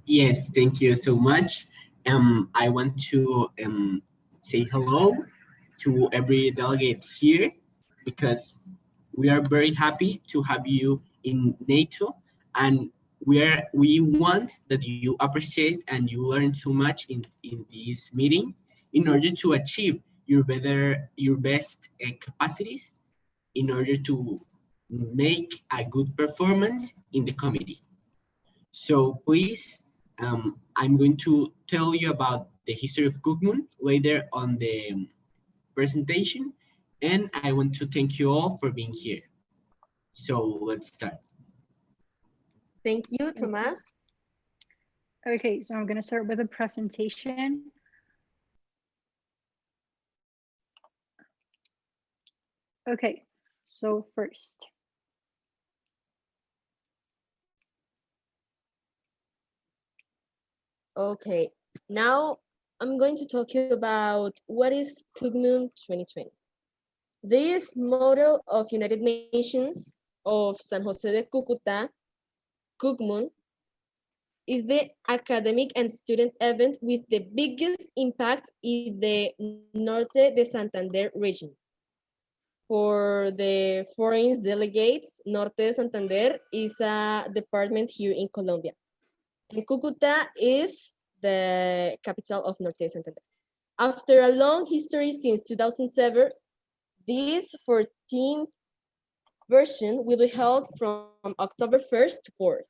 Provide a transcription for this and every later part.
Yes, thank you so much. I want to say hello to every delegate here because we are very happy to have you in NATO, and we want that you appreciate and you learn so much in this meeting in order to achieve your best capacities in order to make a good performance in the committee. So please, I'm going to tell you about the history of CUCMUN later on the presentation, and I want to thank you all for being here. So let's start. Thank you, Thomas. Okay, so I'm going to start with a presentation. Okay, so first. Okay, now I'm going to talk to you about what is CUCMUN 2020. This model of United Nations of San Jose de Cucuta, CUCMUN, is the academic and student event with the biggest impact in the Norte de Santander region. For the foreign delegates, Norte de Santander is a department here in Colombia. And Cucuta is the capital of Norte de Santander. After a long history since 2007, this 14th version will be held from October 1st to 4th.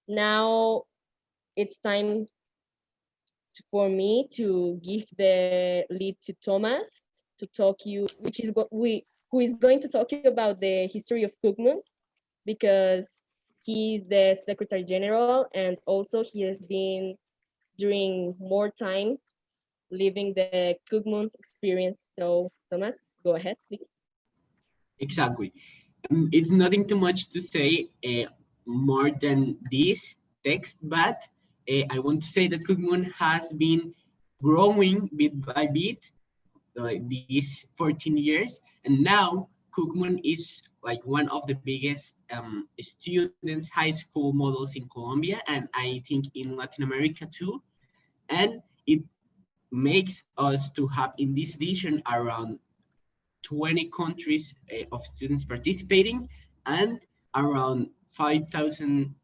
Now it's time for me to give the lead to Thomas to talk you, who is going to talk you about the history of CUCMUN, because he's the Secretary General and also he has been during more time living the CUCMUN experience. So Thomas, go ahead, please. Exactly. It's nothing too much to say more than this text, but I want to say that CUCMUN has been growing bit by bit these 14 years, and now CUCMUN is like one of the biggest students high school models in Colombia, and I think in Latin America too. And it makes us to have in this edition around 20 countries of students participating and around 5,000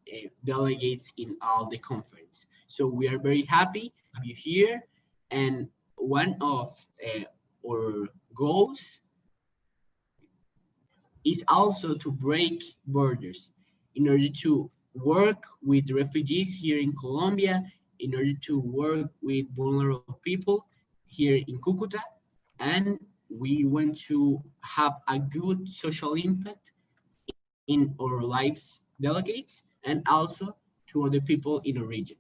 delegates in all the conference. So we are very happy to have you here. And one of our goals is also to break borders in order to work with refugees here in Colombia, in order to work with vulnerable people here in Cucuta, and we want to have a good social impact in our lives delegates and also to other people in our region.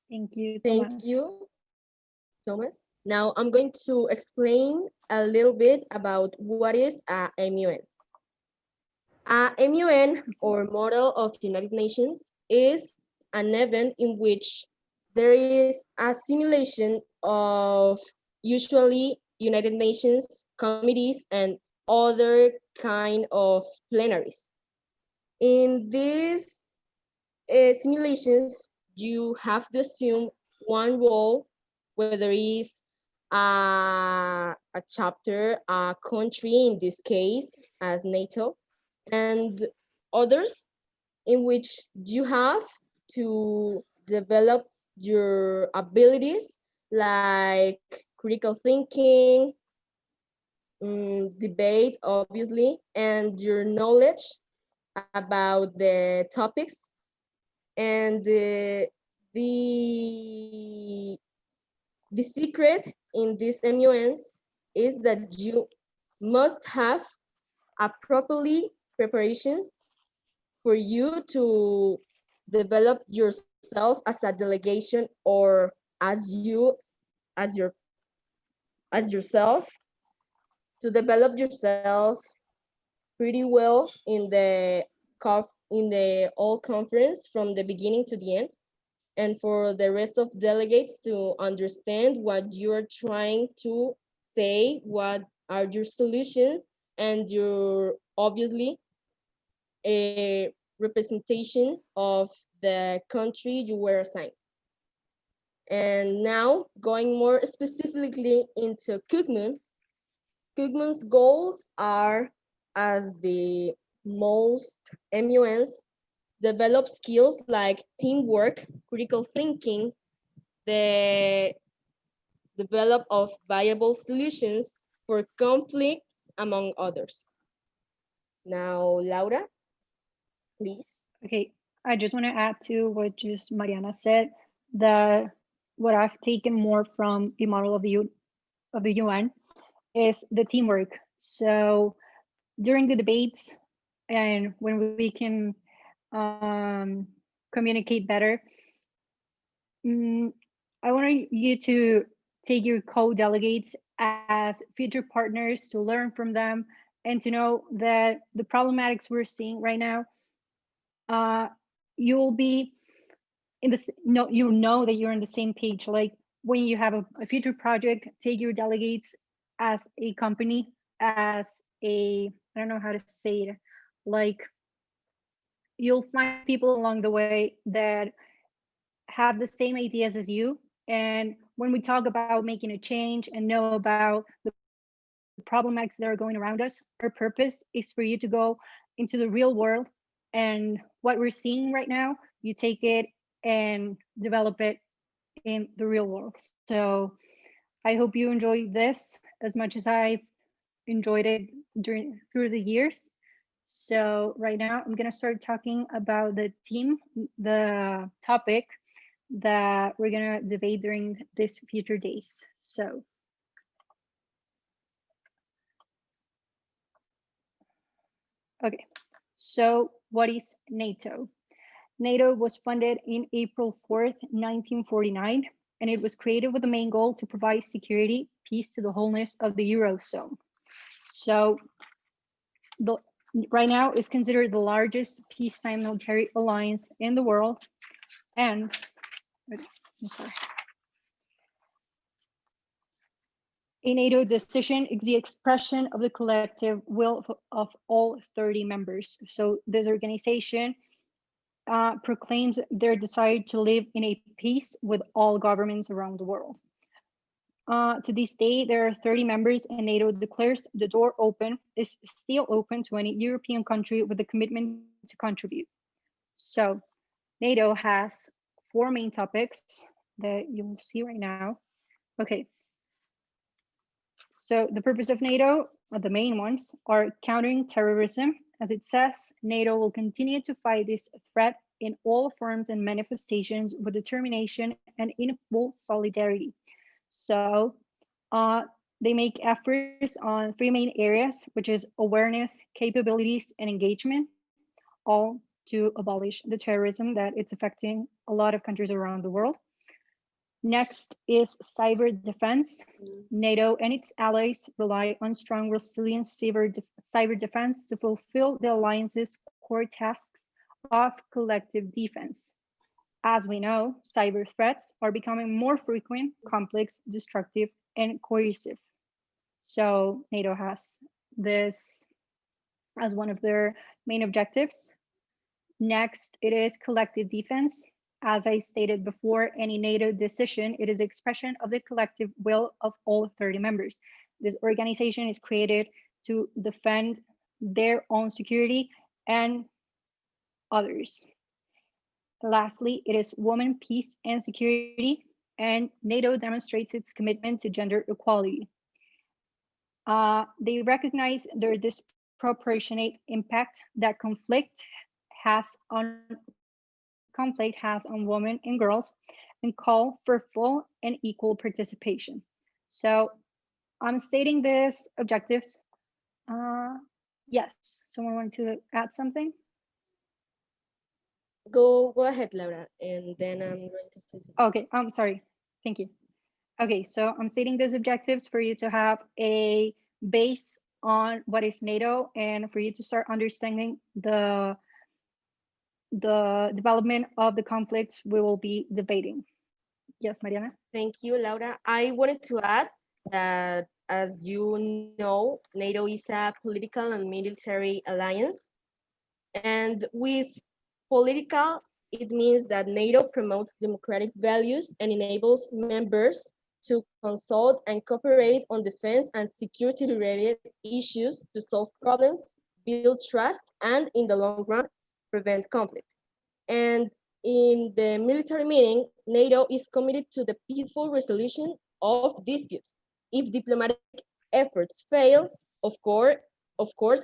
Thank you, Thank Thomas. you, Thomas. Now I'm going to explain a little bit about what is a MUN. A MUN, or Model of United Nations, is an event in which there is a simulation of usually United Nations committees and other kind of plenaries. In these simulations, you have to assume one role, whether it's a chapter, a country, in this case, as NATO, and others in which you have to develop your abilities like critical thinking, debate, obviously, and your knowledge about the topics. And the secret in these MUNs is that you must have a properly preparations for you to develop yourself as a delegation or as your as yourself, to develop yourself pretty well in the all conference from the beginning to the end, and for the rest of delegates to understand what you are trying to say, what are your solutions, and your obviously representation of the country you were assigned. And now, going more specifically into CUCMUN, CUCMUN's goals are, as the most MUNs, develop skills like teamwork, critical thinking, the develop of viable solutions for conflict, among others. Now, Laura, please. Okay, I just want to add to what just Mariana said, that what I've taken more from the model of the UN is the teamwork. So during the debates and when we can communicate better, I want you to take your co-delegates as future partners to learn from them and to know that the problematics we're seeing right now, you'll be in this, no, you know that you're on the same page. Like when you have a future project, take your delegates as a company, as a, I don't know how to say it, like you'll find people along the way that have the same ideas as you. And when we talk about making a change and know about the problematics that are going around us, our purpose is for you to go into the real world, and what we're seeing right now, you take it and develop it in the real world. So I hope you enjoy this as much as I've enjoyed it through the years. So right now I'm gonna start talking about the topic that we're gonna debate during these future days. So okay, so what is NATO? NATO was funded in April 4th, 1949, and it was created with the main goal to provide security, peace to the wholeness of the Eurozone. So right now it's considered the largest peacetime military alliance in the world. And a NATO decision is the expression of the collective will of all 30 members. So this organization proclaims their desire to live in a peace with all governments around the world. To this day, there are 30 members, and NATO declares the door is still open to any European country with a commitment to contribute. So NATO has 4 main topics that you will see right now. Okay. So the purpose of NATO, the main ones, are countering terrorism. As it says, NATO will continue to fight this threat in all forms and manifestations with determination and in full solidarity. So they make efforts on 3 main areas, which is awareness, capabilities, and engagement, all to abolish the terrorism that it's affecting a lot of countries around the world. Next is cyber defense. NATO and its allies rely on strong, resilient cyber defense to fulfill the alliance's core tasks of collective defense. As we know, cyber threats are becoming more frequent, complex, destructive, and coercive. So NATO has this as one of their main objectives. Next, it is collective defense. As I stated before, any NATO decision, it is expression of the collective will of all 30 members. This organization is created to defend their own security and others. Lastly, it is women, peace, and security, and NATO demonstrates its commitment to gender equality. They recognize their disproportionate impact that conflict has on women and girls, and call for full and equal participation. So I'm stating these objectives. Yes, someone want to add something? Go ahead, Laura, and then I'm going to say something. Okay, I'm sorry. Thank you. Okay, so I'm stating these objectives for you to have a base on what is NATO and for you to start understanding the development of the conflicts we will be debating. Yes, Mariana? Thank you, Laura. I wanted to add that, as you know, NATO is a political and military alliance. And with political, it means that NATO promotes democratic values and enables members to consult and cooperate on defense and security-related issues to solve problems, build trust, and in the long run, prevent conflict. And in the military meaning, NATO is committed to the peaceful resolution of disputes. If diplomatic efforts fail, of course,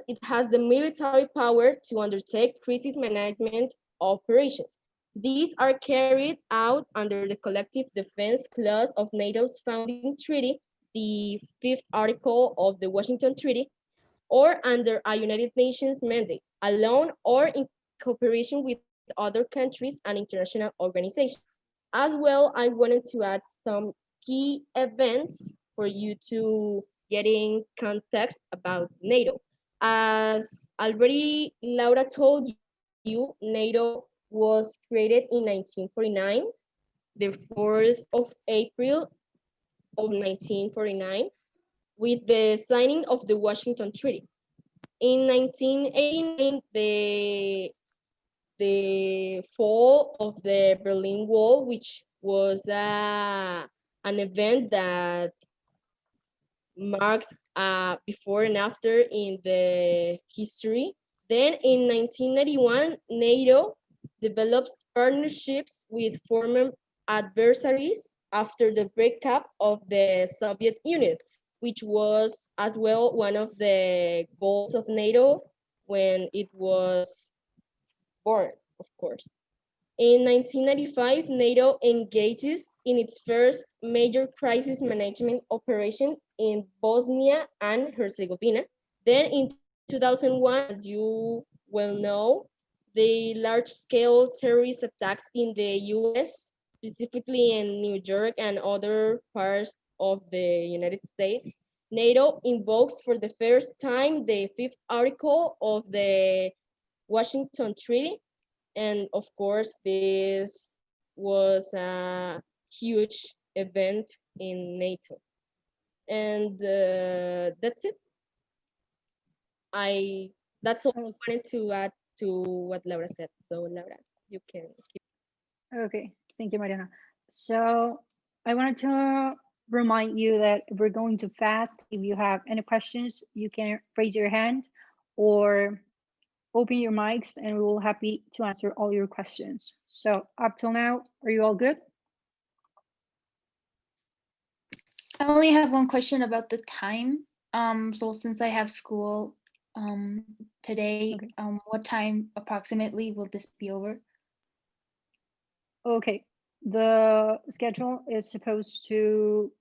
it has the military power to undertake crisis management operations. These are carried out under the collective defense clause of NATO's founding treaty, the fifth article of the Washington Treaty, or under a United Nations mandate, alone or in cooperation with other countries and international organizations. As well, I wanted to add some key events for you to getting context about NATO. As already Laura told you, NATO was created in 1949, the 4th of April of 1949, with the signing of the Washington Treaty. In 1989, the fall of the Berlin Wall, which was an event that marked before and after in the history. Then in 1991, NATO develops partnerships with former adversaries after the breakup of the Soviet Union, which was as well one of the goals of NATO when it was born, of course. In 1995, NATO engages in its first major crisis management operation in Bosnia and Herzegovina. Then in 2001, as you well know, the large-scale terrorist attacks in the US, specifically in New York and other parts of the United States, NATO invokes for the first time the fifth article of the Washington Treaty. And of course, this was a huge event in NATO. And that's it. That's all I wanted to add to what Laura said. So Laura, you can keep. Okay, thank you, Mariana. So I wanted to remind you that we're going to fast. If you have any questions, you can raise your hand or open your mics and we will happy to answer all your questions. So up till now, are you all good? I only have one question about the time. So since I have school today, Okay. what time approximately will this be over? Okay, the schedule is supposed to,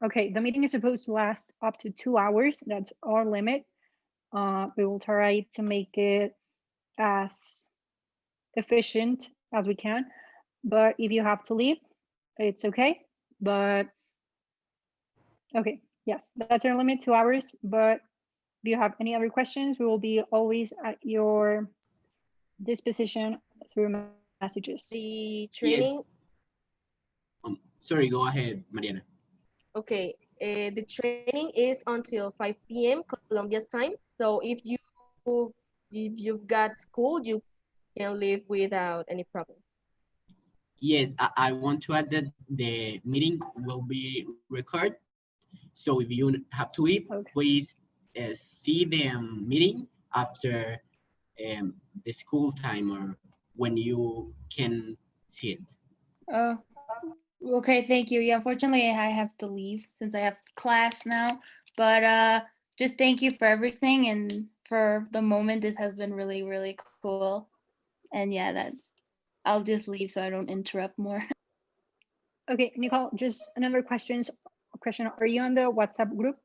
okay, the meeting is supposed to last up to 2 hours. That's our limit. We will try to make it as efficient as we can, but if you have to leave, it's okay. But okay, yes, that's our limit, 2 hours. But if you have any other questions, we will be always at your disposition through messages. The training. Yes. Sorry, go ahead, Mariana. Okay, the training is until 5 p.m. Colombia's time. So if you've got school, you can leave without any problem. Yes, I want to add that the meeting will be recorded. So if you have to leave, Okay. please see the meeting after the school time or when you can see it. Okay, thank you. Yeah, unfortunately, I have to leave since I have class now. But just thank you for everything and for the moment. This has been really, really cool. And yeah, I'll just leave so I don't interrupt more. Okay, Nicole, just another question. Are you on the WhatsApp group?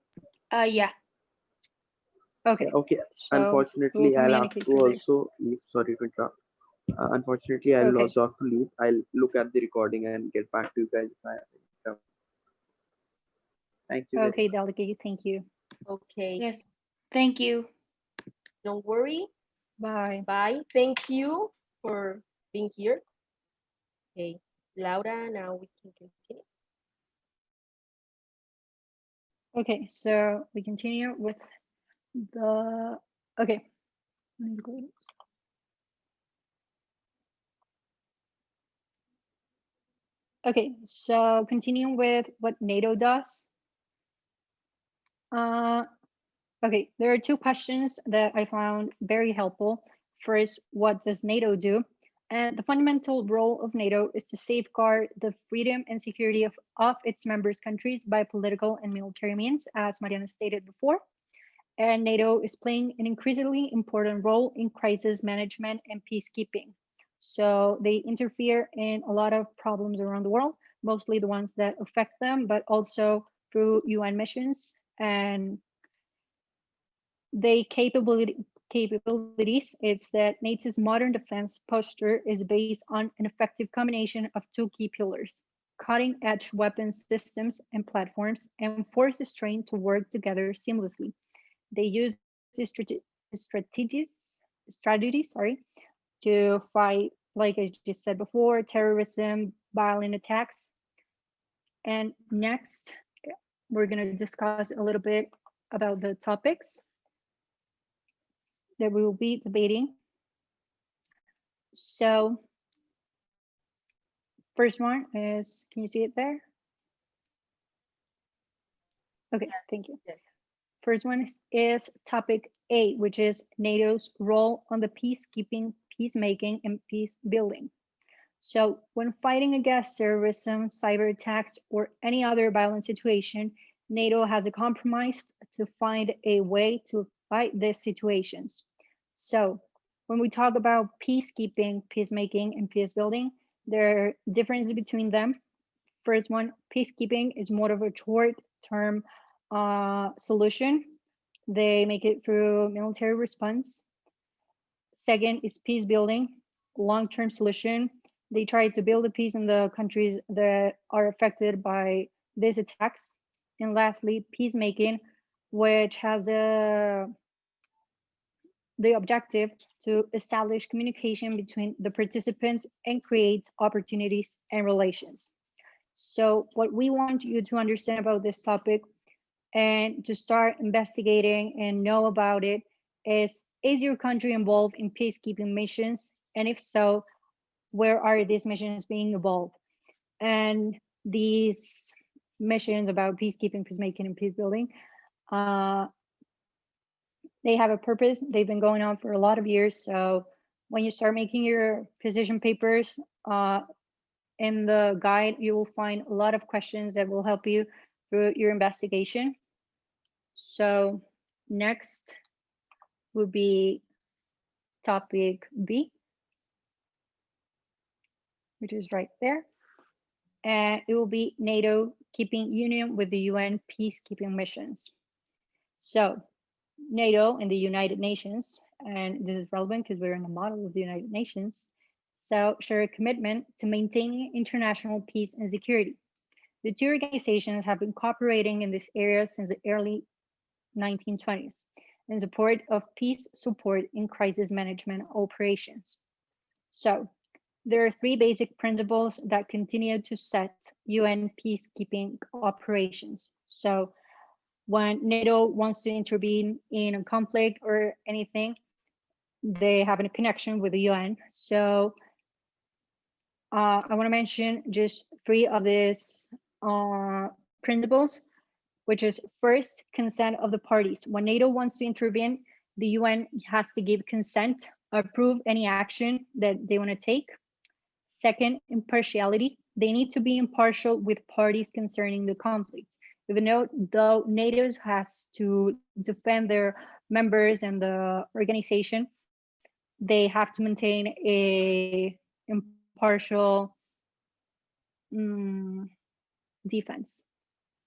Yeah. Okay. Okay. So Unfortunately, we'll I'll have communicate to through there. also leave. Sorry to interrupt. Unfortunately, I'll Okay. also have to leave. I'll look at the recording and get back to you guys if I have any trouble. Thank you. very Okay, much. Delegate, thank you. Okay, Yes. Thank you. don't worry. Bye. Bye. Thank you for being here. Okay, Laura, now we can continue. Okay, so we continue with the, okay. Okay, so continuing with what NATO does. Okay, there are two questions that I found very helpful. First, what does NATO do? And the fundamental role of NATO is to safeguard the freedom and security of its members' countries by political and military means, as Mariana stated before. And NATO is playing an increasingly important role in crisis management and peacekeeping. So they interfere in a lot of problems around the world, mostly the ones that affect them, but also through UN missions. And they capabilities, it's that NATO's modern defense posture is based on an effective combination of two key pillars: cutting edge weapons systems and platforms, and forces trained to work together seamlessly. They use these strategies, to fight, like I just said before, terrorism, violent attacks. And next, we're going to discuss a little bit about the topics that we will be debating. So, first one is, can you see it there? Okay, Yes. thank you. Yes. First one is topic A, which is NATO's role on the peacekeeping, peacemaking, and peace building. So when fighting against terrorism, cyber attacks, or any other violent situation, NATO has a compromise to find a way to fight these situations. So when we talk about peacekeeping, peacemaking, and peace building, there are differences between them. First one, peacekeeping is more of a short-term solution. They make it through military response. Second is peace building, long-term solution. They try to build a peace in the countries that are affected by these attacks. And lastly, peacemaking, which has the objective to establish communication between the participants and create opportunities and relations. So what we want you to understand about this topic and to start investigating and know about it is your country involved in peacekeeping missions? And if so, where are these missions being involved? And these missions about peacekeeping, peacemaking, and peace building, they have a purpose. They've been going on for a lot of years. So when you start making your position papers, in the guide, you will find a lot of questions that will help you through your investigation. So next will be topic B, which is right there. And it will be NATO keeping union with the UN peacekeeping missions. So NATO and the United Nations, and this is relevant because we're in the model of the United Nations, so share a commitment to maintaining international peace and security. The two organizations have been cooperating in this area since the early 1920s in support of peace support in crisis management operations. So there are three basic principles that continue to set UN peacekeeping operations. So when NATO wants to intervene in a conflict or anything, they have a connection with the UN. So I want to mention just three of these principles, which is first, consent of the parties. When NATO wants to intervene, the UN has to give consent, approve any action that they want to take. Second, impartiality. They need to be impartial with parties concerning the conflicts. Even though NATO has to defend their members and the organization, they have to maintain a impartial defense.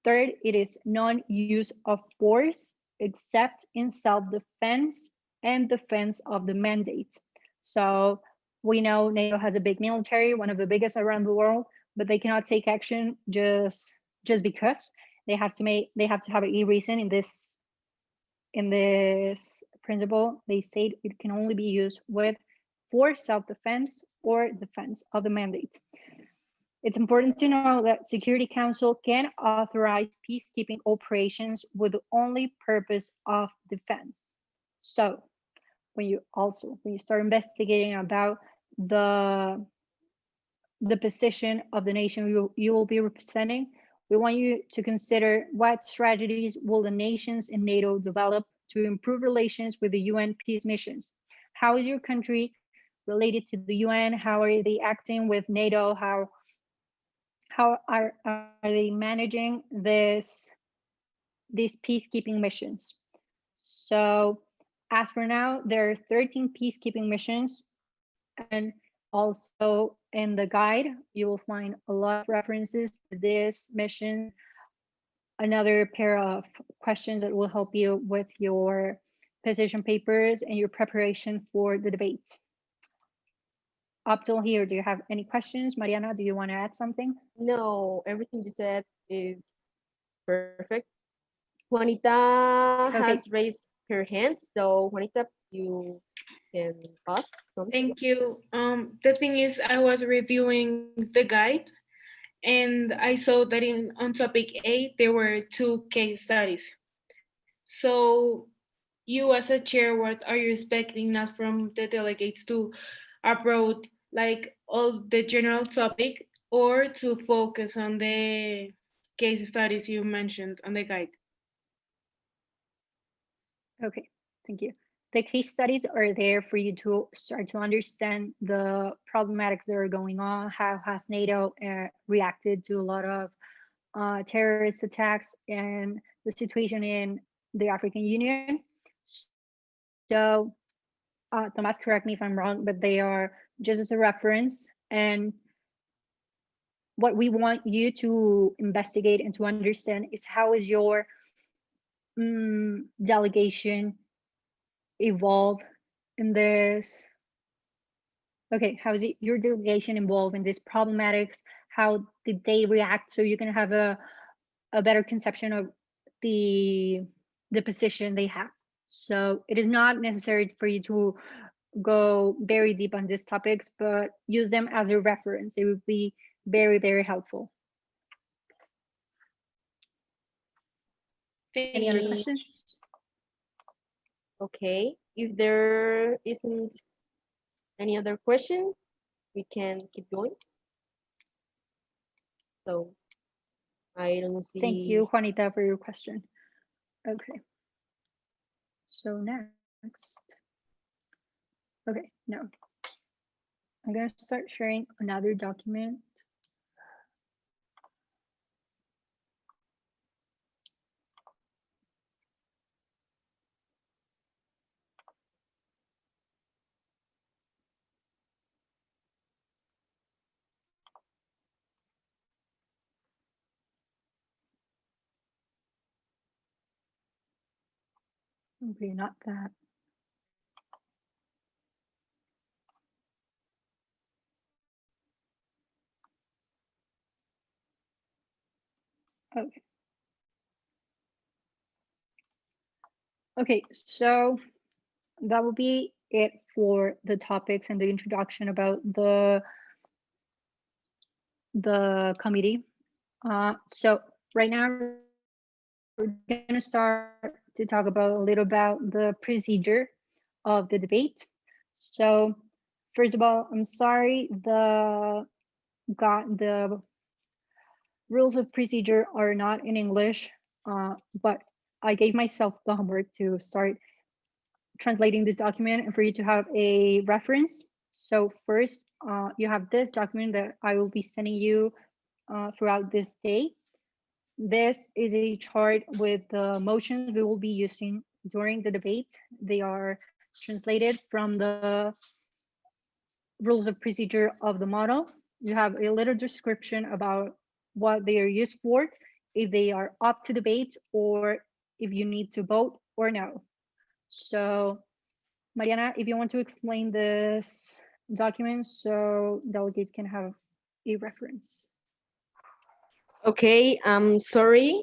Third, it is non-use of force except in self-defense and defense of the mandate. So we know NATO has a big military, one of the biggest around the world, but they cannot take action just because. They have to have a reason. In this principle, they state it can only be used for self-defense or defense of the mandate. It's important to know that Security Council can authorize peacekeeping operations with the only purpose of defense. So when you start investigating about the the position of the nation you will be representing. We want you to consider what strategies will the nations in NATO develop to improve relations with the UN peace missions. How is your country related to the UN? How are they acting with NATO? How are they managing these peacekeeping missions? So as for now, there are 13 peacekeeping missions, and also in the guide, you will find a lot of references to this mission, another pair of questions that will help you with your position papers and your preparation for the debate. Up till here, do you have any questions? Mariana, do you want to add something? No, everything you said is perfect. Juanita has raised her hand, so Juanita, you can ask something. Thank you. The thing is, I was reviewing the guide, and I saw that on topic 8 there were 2 case studies. So you as a chair, what are you expecting not from the delegates to approach like all the general topic, or to focus on the case studies you mentioned on the guide? Okay, thank you. The case studies are there for you to start to understand the problematics that are going on. How has NATO reacted to a lot of terrorist attacks and the situation in the African Union? So, Thomas, correct me if I'm wrong, but they are just as a reference. And what we want you to investigate and to understand is how is your delegation evolve in this? Okay, how is your delegation involved in these problematics? How did they react? So you can have a better conception of the position they have. So it is not necessary for you to go very deep on these topics, but use them as a reference. It would be very, very helpful. Any other questions? Okay, if there isn't any other question, we can keep going. So I don't see. Thank you, Juanita, for your question. Okay. So next. Okay, no. I'm going to start sharing another document. Okay, not that. Okay. Okay, so that will be it for the topics and the introduction about the committee. So right now we're going to start to talk about a little about the procedure of the debate. So first of all, I'm sorry, the rules of procedure are not in English, but I gave myself the homework to start translating this document and for you to have a reference. So first, you have this document that I will be sending you throughout this day. This is a chart with the motions we will be using during the debate. They are translated from the rules of procedure of the model. You have a little description about what they are used for, if they are up to debate, or if you need to vote or no. So Mariana, if you want to explain this document so delegates can have a reference. Okay, I'm sorry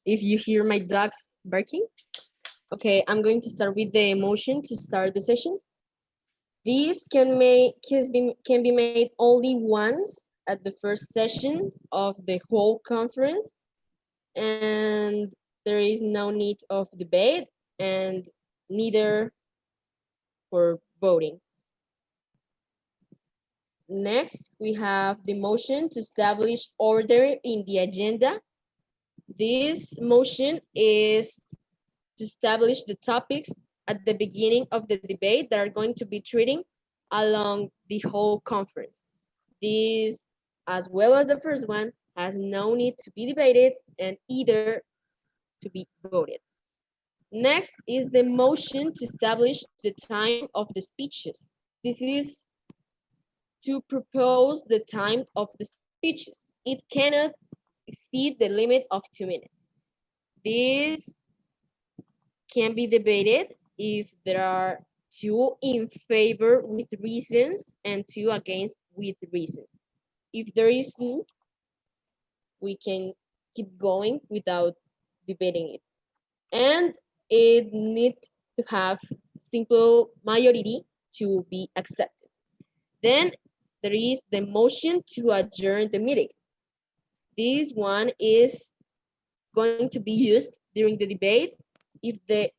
if you hear my dogs barking. Okay, I'm going to start with the motion to start the session. This can be made only once at the first session of the whole conference, and there is no need of debate and neither for voting. Next, we have the motion to establish order in the agenda. This motion is to establish the topics at the beginning of the debate that are going to be treating along the whole conference. This, as well as the first one, has no need to be debated and either to be voted. Next is the motion to establish the time of the speeches. This is to propose the time of the speeches. It cannot exceed the limit of 2 minutes. This can be debated if there are two in favor with reasons and two against with reasons. If there isn't, we can keep going without debating it. And it needs to have simple majority to be accepted. Then there is the motion to adjourn the meeting. This one is going to be used during the debate if there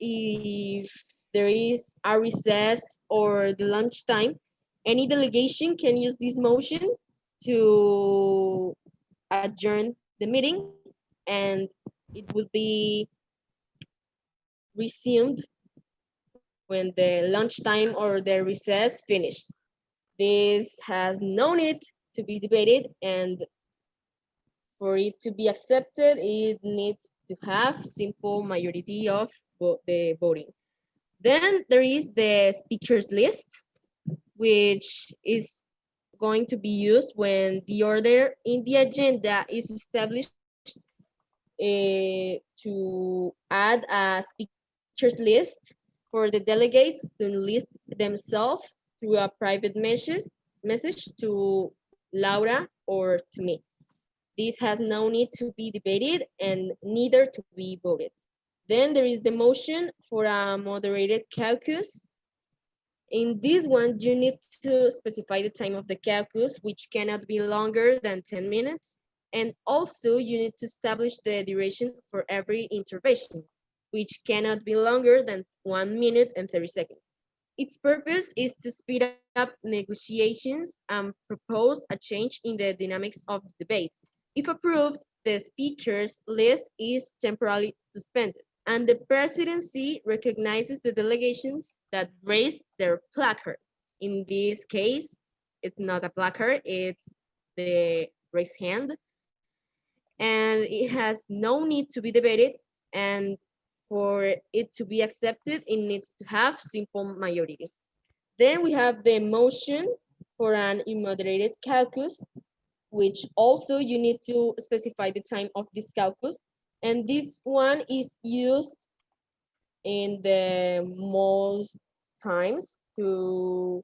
is a recess or the lunchtime. Any delegation can use this motion to adjourn the meeting, and it will be resumed when the lunchtime or the recess finishes. This has no need to be debated, and for it to be accepted, it needs to have simple majority of the voting. Then there is the speakers list, which is going to be used when the order in the agenda is established to add a speakers list for the delegates to list themselves through a private message to Laura or to me. This has no need to be debated and neither to be voted. Then there is the motion for a moderated caucus. In this one, you need to specify the time of the caucus, which cannot be longer than 10 minutes. And also you need to establish the duration for every intervention, which cannot be longer than 1 minute and 30 seconds. Its purpose is to speed up negotiations and propose a change in the dynamics of the debate. If approved, the speakers list is temporarily suspended, and the presidency recognizes the delegation that raised their placard. In this case, it's not a placard, it's the raised hand. And it has no need to be debated, and for it to be accepted, it needs to have simple majority. Then we have the motion for an immoderated caucus, which also you need to specify the time of this caucus. And this one is used in the most times to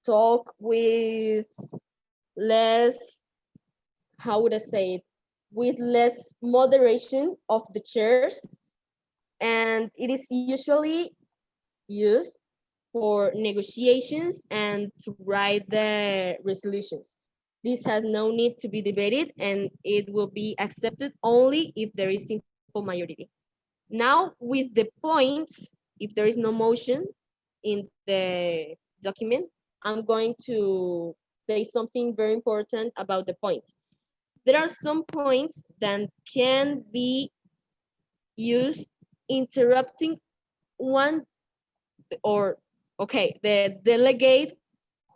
talk with less, how would I say it, with less moderation of the chairs. And it is usually used for negotiations and to write the resolutions. This has no need to be debated and it will be accepted only if there is simple majority. Now with the points, if there is no motion in the document, I'm going to say something very important about the points. There are some points that can be used interrupting one or, okay, the delegate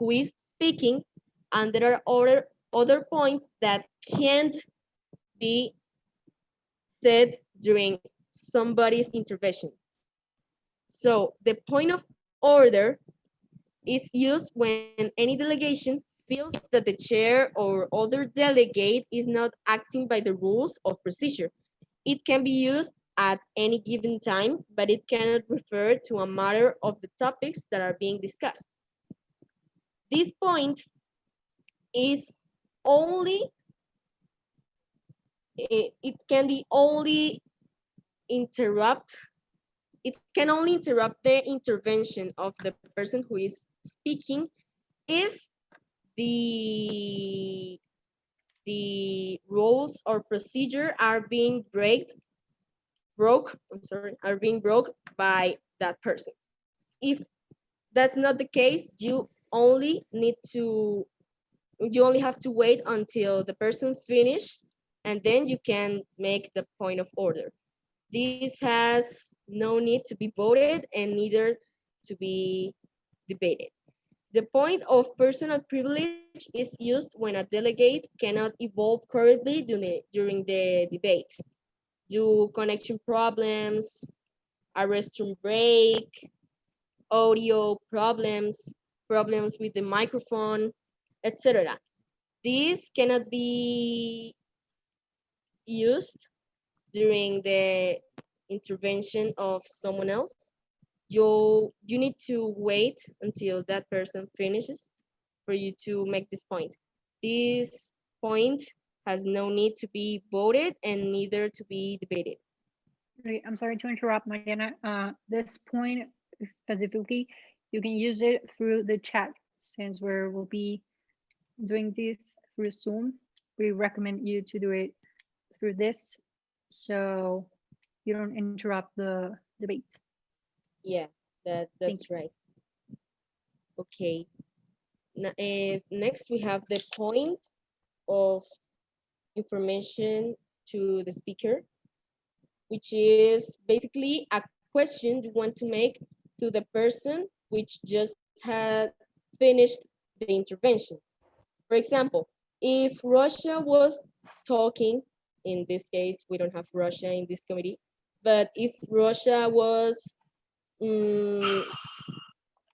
who is speaking, and there are other points that can't be said during somebody's intervention. So the point of order is used when any delegation feels that the chair or other delegate is not acting by the rules of procedure. It can be used at any given time, but it cannot refer to a matter of the topics that are being discussed. This point is only, it can be only interrupt, it can only interrupt the intervention of the person who is speaking if the rules or procedure are being broke by that person. If that's not the case, you only need to you only have to wait until the person finish, and then you can make the point of order. This has no need to be voted and neither to be debated. The point of personal privilege is used when a delegate cannot evolve correctly during the debate due connection problems, a restroom break, audio problems, problems with the microphone, etc. These cannot be used during the intervention of someone else. You need to wait until that person finishes for you to make this point. This point has no need to be voted and neither to be debated. Okay, I'm sorry to interrupt, Mariana. This point specifically, you can use it through the chat. Since we'll be doing this through Zoom, we recommend you to do it through this so you don't interrupt the debate. Yeah, that's right. Okay. Next, we have the point of information to the speaker, which is basically a question you want to make to the person which just had finished the intervention. For example, if Russia was talking, in this case, we don't have Russia in this committee, but if Russia was mm,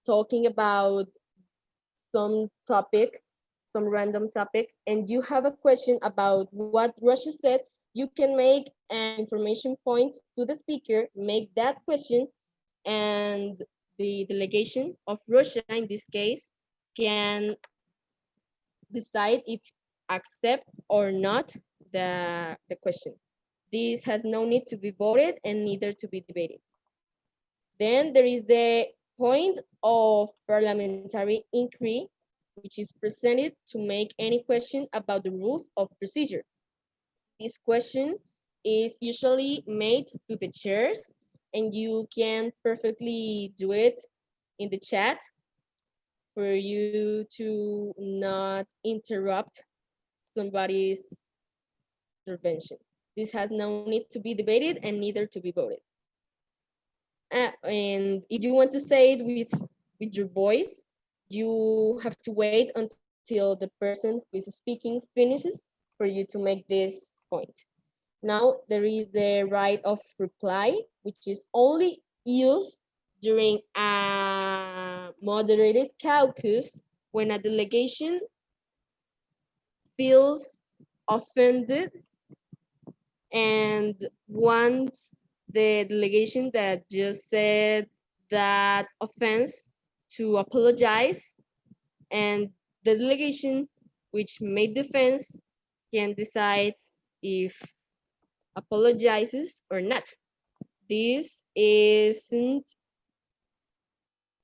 talking about some topic, some random topic, and you have a question about what Russia said, you can make an information point to the speaker, make that question, and the delegation of Russia in this case can decide if accept or not the question. This has no need to be voted and neither to be debated. Then there is the point of parliamentary inquiry, which is presented to make any question about the rules of procedure. This question is usually made to the chairs, and you can perfectly do it in the chat for you to not interrupt somebody's intervention. This has no need to be debated and neither to be voted. And if you want to say it with your voice, you have to wait until the person who is speaking finishes for you to make this point. Now there is the right of reply, which is only used during a moderated caucus when a delegation feels offended and wants the delegation that just said that offense to apologize, and the delegation which made the offense can decide if apologizes or not. This isn't,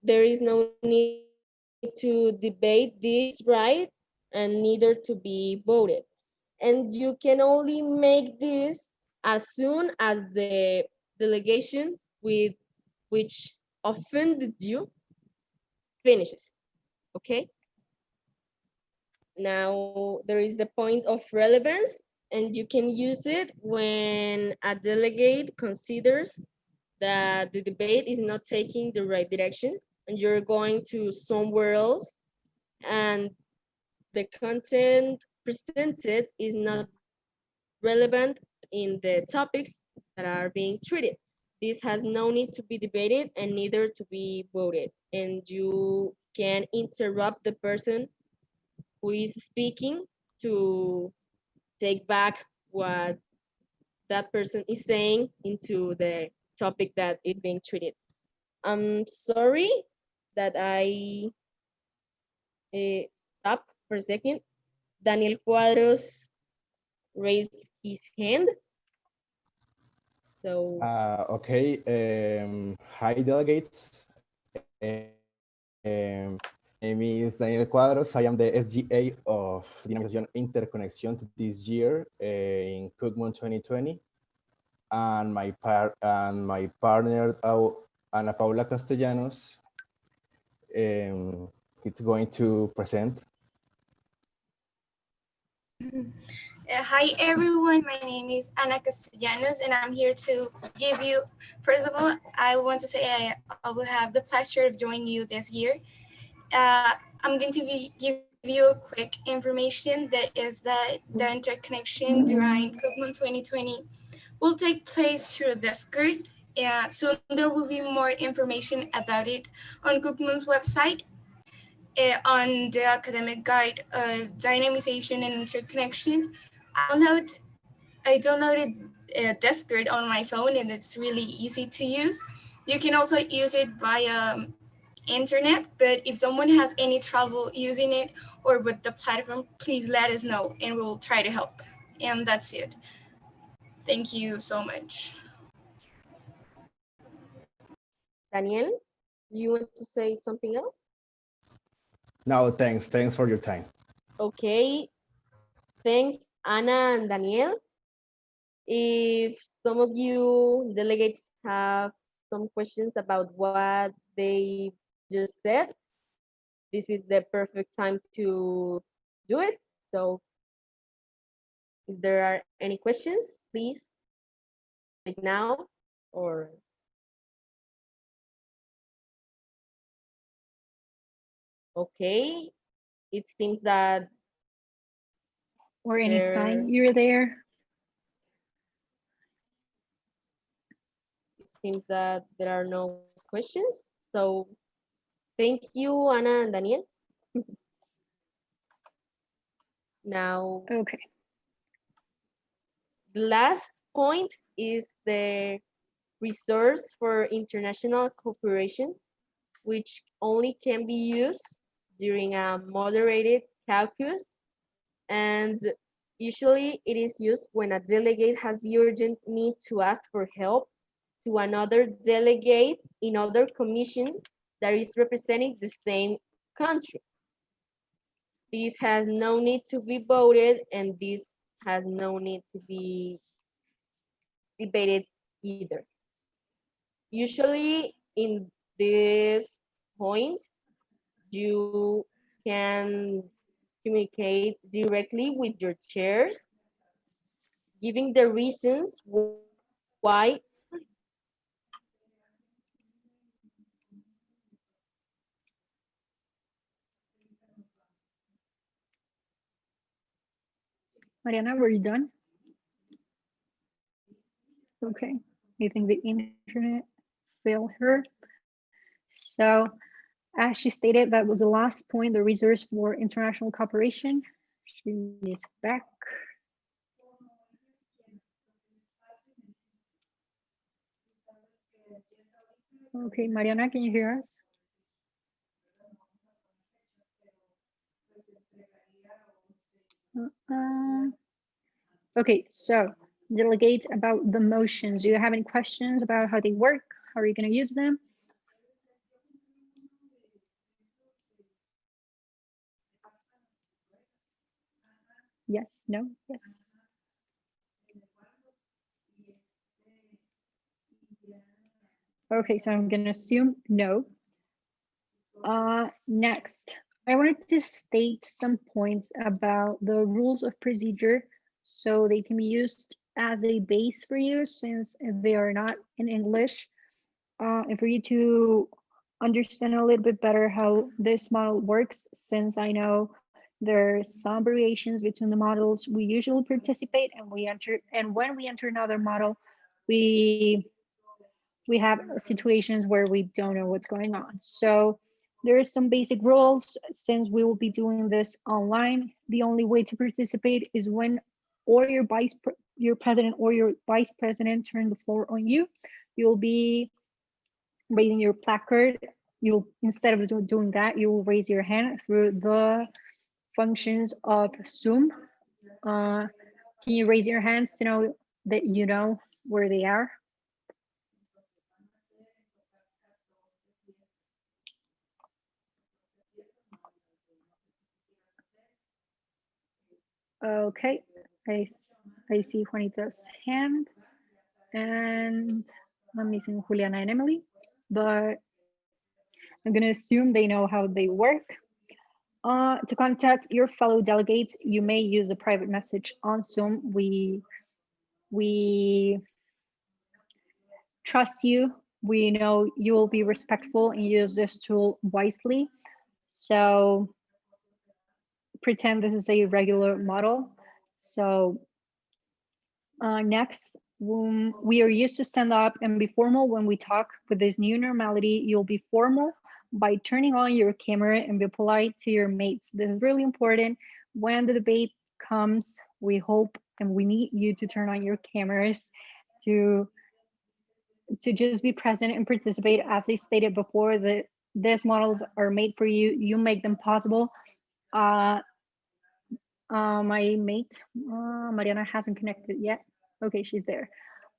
there is no need to debate this right and neither to be voted. And you can only make this as soon as the delegation with which offended you finishes, okay? Now there is the point of relevance, and you can use it when a delegate considers that the debate is not taking the right direction and you're going to somewhere else and the content presented is not relevant in the topics that are being treated. This has no need to be debated and neither to be voted. And you can interrupt the person who is speaking to take back what that person is saying into the topic that is being treated. I'm sorry that I stopped for a second. Daniel Cuadros raised his hand. So, Okay. Hi, delegates. My name is Daniel Cuadros. I am the SGA of Dinamización Interconexión this year in CUCMUN 2020. And my partner, Ana Paula Castellanos, it's going to present. Hi everyone, my name is Ana Castellanos and I'm here to give you, first of all, I want to say I will have the pleasure of joining you this year. I'm going to give you a quick information that is that the interconnection during CUCMUN 2020 will take place through Discord. Soon there will be more information about it on CUCMUN's website. On the academic guide of dynamization and interconnection. I downloaded Discord on my phone and it's really easy to use. You can also use it via internet, but if someone has any trouble using it or with the platform, please let us know and we'll try to help. And that's it. Thank you so much. Daniel, you want to say something else? No, thanks. Thanks for your time. Okay, thanks, Anna and Daniel. If some of you delegates have some questions about what they just said, this is the perfect time to do it. So if there are any questions, please, like now or okay. It seems that Or any sign you're there. it seems that there are no questions. So thank you, Anna and Daniel. Now, Okay. the last point is the resource for international cooperation, which only can be used during a moderated caucus. And usually it is used when a delegate has the urgent need to ask for help to another delegate in other commission that is representing the same country. This has no need to be voted and this has no need to be debated either. Usually in this point, you can communicate directly with your chairs, giving the reasons why. Mariana, were you done? Okay. I think the internet failed her. So as she stated, that was the last point, the resource for international cooperation. She is back. Okay, Mariana, can you hear us? Okay, so delegate about the motions. Do you have any questions about how they work? How are you going to use them? Yes, no, yes. Okay, so I'm going to assume no. Next, I wanted to state some points about the rules of procedure so they can be used as a base for you since they are not in English. And for you to understand a little bit better how this model works, since I know there's some variations between the models we usually participate and when we enter another model, we have situations where we don't know what's going on. So there are some basic rules. Since we will be doing this online, the only way to participate is when or your president or your vice president turn the floor on you. You'll be raising your placard. You'll, instead of doing that, you will raise your hand through the functions of Zoom. Can you raise your hands to know that you know where they are? Okay, I see Juanita's hand, and I'm missing Juliana and Emily, but I'm gonna assume they know how they work. To contact your fellow delegates, you may use a private message on Zoom. We trust you. We know you will be respectful and use this tool wisely. So pretend this is a regular model. So next, we are used to stand up and be formal when we talk. With this new normality, you'll be formal by turning on your camera and be polite to your mates. This is really important. When the debate comes, we hope and we need you to turn on your cameras to just be present and participate. As I stated before, these models are made for you. You make them possible. My mate, Mariana hasn't connected yet. Okay, she's there.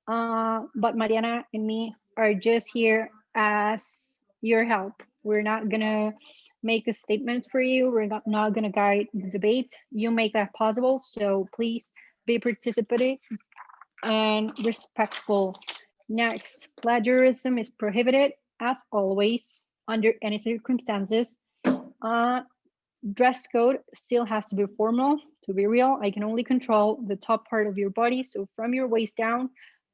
But Mariana and me are just here as your help. We're not gonna make a statement for you. We're not gonna guide the debate. You make that possible. So please be participative and respectful. Next, plagiarism is prohibited as always under any circumstances. Dress code still has to be formal. To be real, I can only control the top part of your body. So from your waist down,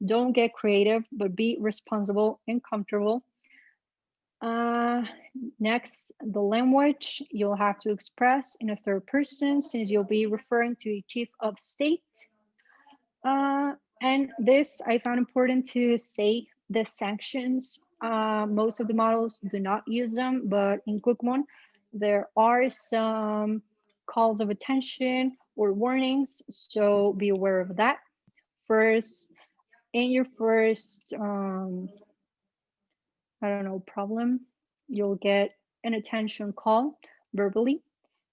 don't get creative, but be responsible and comfortable. Next, the language you'll have to express in a third person since you'll be referring to a chief of state. And this I found important to say, the sanctions. Most of the models do not use them, but in CUCMUN, there are some calls of attention or warnings, so be aware of that. First, in your first, I don't know, problem, you'll get an attention call verbally.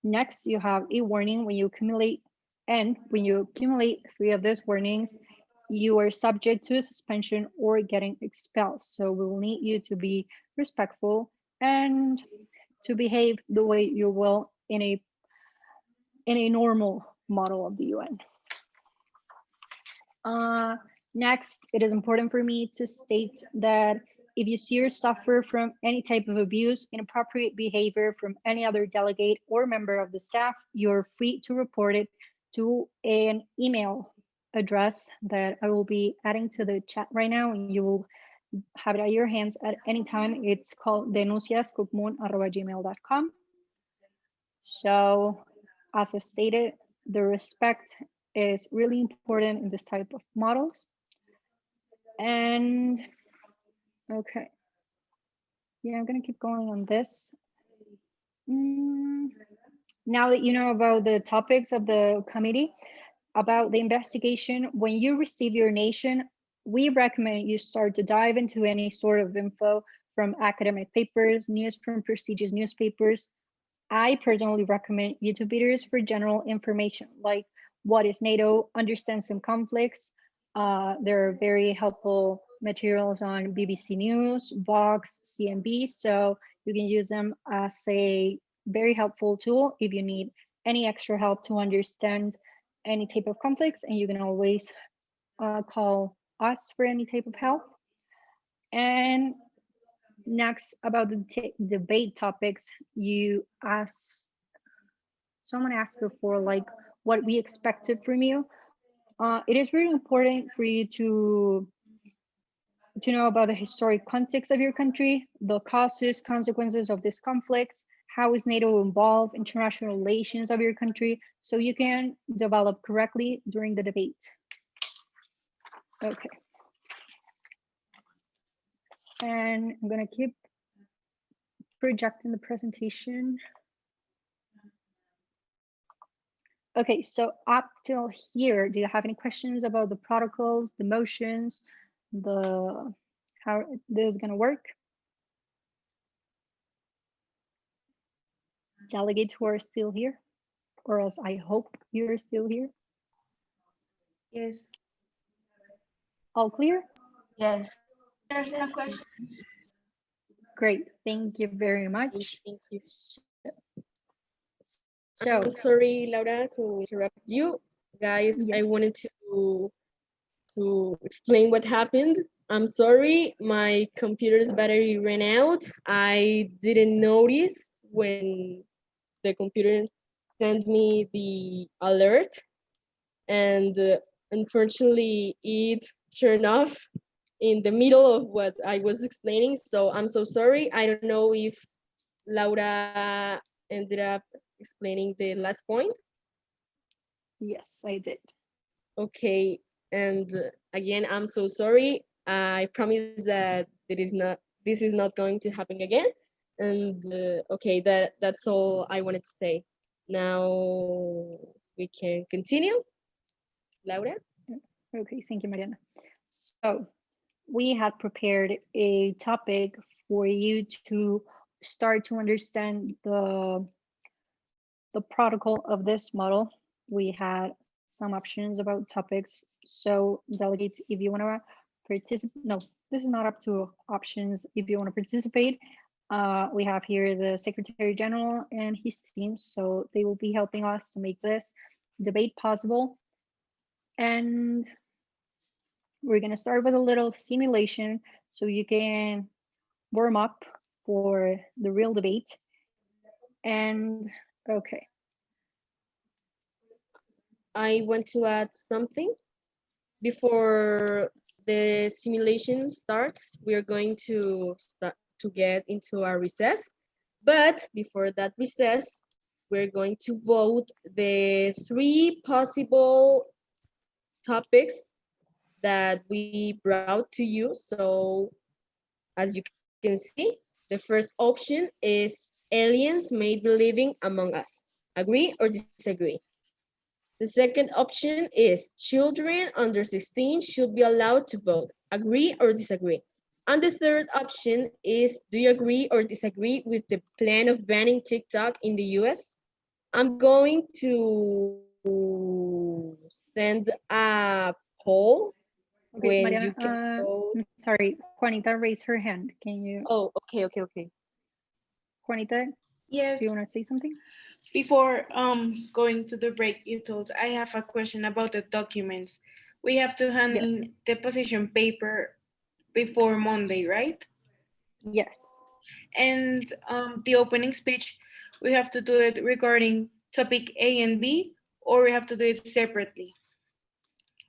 Next, you have a warning when you accumulate, and when you accumulate 3 of these warnings, you are subject to a suspension or getting expelled. So we will need you to be respectful and to behave the way you will in a normal model of the UN. Next, it is important for me to state that if you see or suffer from any type of abuse, inappropriate behavior from any other delegate or member of the staff, you're free to report it to an email address that I will be adding to the chat right now, and you will have it at your hands at any time. It's called denunciascucmun@gmail.com. So as I stated, the respect is really important in this type of models. And okay, yeah, I'm gonna keep going on this. Now that you know about the topics of the committee, about the investigation, when you receive your nation, we recommend you start to dive into any sort of info from academic papers, news from prestigious newspapers. I personally recommend YouTube videos for general information, like what is NATO, understand some conflicts. There are very helpful materials on BBC News, Vox, CNB, so you can use them as a very helpful tool if you need any extra help to understand any type of conflicts, and you can always call us for any type of help. And next, about the debate topics, someone asked before, like what we expected from you. It is really important for you to know about the historic context of your country, the causes, consequences of these conflicts, how is NATO involved, international relations of your country, so you can develop correctly during the debate. Okay. And I'm gonna keep projecting the presentation. Okay, so up till here, do you have any questions about the protocols, the motions, how this is gonna work? Delegates who are still here, or else I hope you're still here. Yes. All clear? Yes. There's no questions. Great, thank you very much. Thank you. So I'm sorry, Laura, to interrupt you. Guys, I yes. wanted to explain what happened. I'm sorry, my computer's battery ran out. I didn't notice when the computer sent me the alert, and unfortunately it turned off in the middle of what I was explaining. So I'm so sorry. I don't know if Laura ended up explaining the last point. Yes, I did. Okay, and again, I'm so sorry. I promise that this is not going to happen again. And okay, that's all I wanted to say. Now we can continue. Laura? Okay, thank you, Mariana. So we had prepared a topic for you to start to understand the protocol of this model. We had some options about topics. So delegates, if you want to participate, no, this is not up to options. If you want to participate, we have here the Secretary General and his team. So they will be helping us to make this debate possible. And we're going to start with a little simulation so you can warm up for the real debate. And okay. I want to add something. Before the simulation starts, we are going to start to get into our recess. But before that recess, we're going to vote the 3 possible topics that we brought to you. So as you can see, the first option is aliens may be living among us. Agree or disagree? The second option is children under 16 should be allowed to vote. Agree or disagree? And the third option is, do you agree or disagree with the plan of banning TikTok in the US? I'm going to send a poll Okay, when Mariana, you can vote. I'm sorry, Juanita raised her hand. Can you? Oh, okay. Juanita, Yes. do you want to say something? Before going to the break, you told I have a question about the documents. We have to hand Yes. in the position paper before Monday, right? Yes. And the opening speech, we have to do it regarding topic A and B, or we have to do it separately?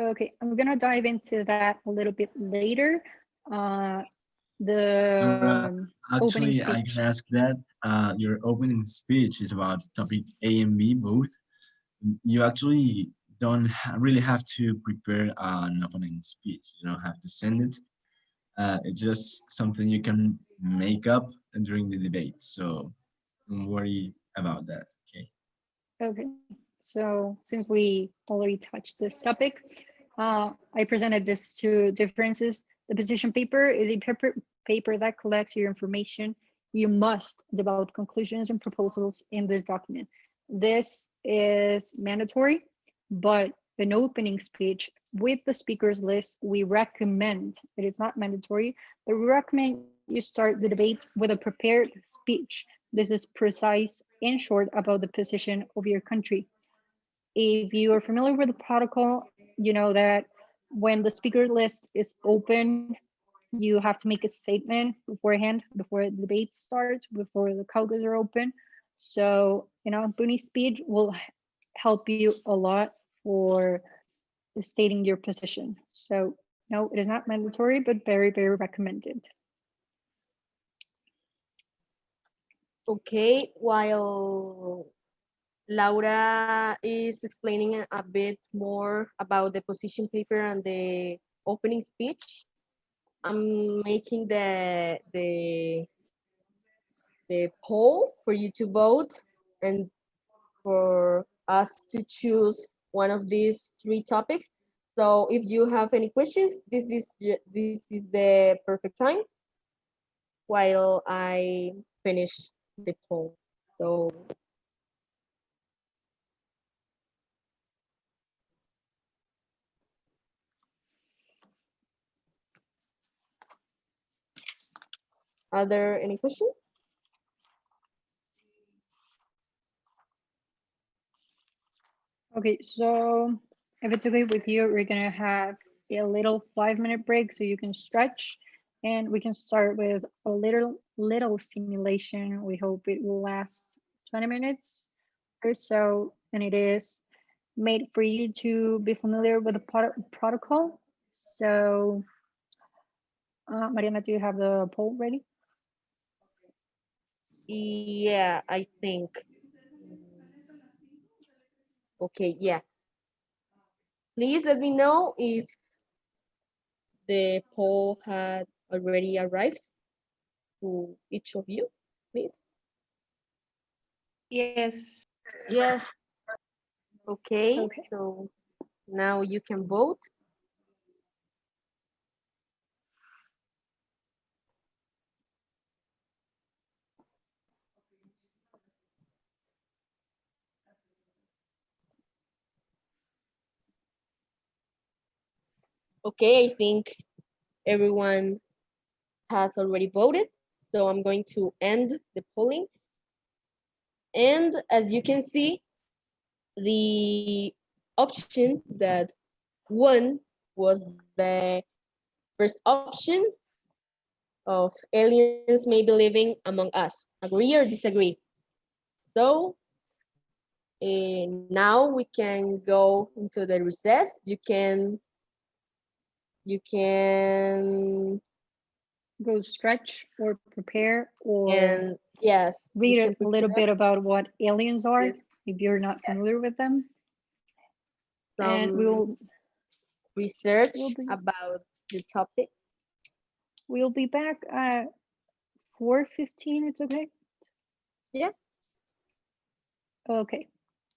Okay, I'm gonna dive into that a little bit later. The opening Actually, I speech. can ask that. Your opening speech is about topic A and B both. You actually don't really have to prepare an opening speech. You don't have to send it. It's just something you can make up during the debate. So don't worry about that. Okay. Okay, so since we already touched this topic, I presented this two differences. The position paper is a paper that collects your information. You must develop conclusions and proposals in this document. This is mandatory, but an opening speech with the speakers list, we recommend, it is not mandatory, but we recommend you start the debate with a prepared speech. This is precise and short about the position of your country. If you are familiar with the protocol, you know that when the speaker list is open, you have to make a statement beforehand, before the debate starts, before the caucus are open. So, opening speech will help you a lot for stating your position. So, no, it is not mandatory, but very, very recommended. Okay, while Laura is explaining a bit more about the position paper and the opening speech, I'm making the poll for you to vote and for us to choose one of these 3 topics. So if you have any questions, this is the perfect time while I finish the poll. So are there any questions? Okay, so if it's okay with you, we're gonna have a little 5-minute break so you can stretch, and we can start with a little simulation. We hope it will last 20 minutes. So, and it is made for you to be familiar with the protocol. So, Mariana, do you have the poll ready? Yeah, I think. Okay, yeah. Please let me know if the poll had already arrived to each of you, please. Yes. Yes. Okay, Okay. so now you can vote. Okay, I think everyone has already voted, so I'm going to end the polling. And as you can see, the option that won was the first option of aliens may be living among us. Agree or disagree? So now we can go into the recess. You can Go stretch or prepare or and yes, you read can a little prepare bit about what aliens are this, if you're not yes, familiar with them. And we some will research we'll be about the topic. we'll be back at 4:15. It's okay. Yeah, Okay.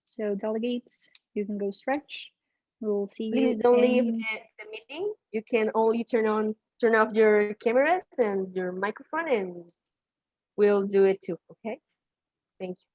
So delegates, you can go stretch. We'll see please you don't leave in. the meeting. You can only turn off your cameras and your microphone, and we'll do it too. Okay. Thank you.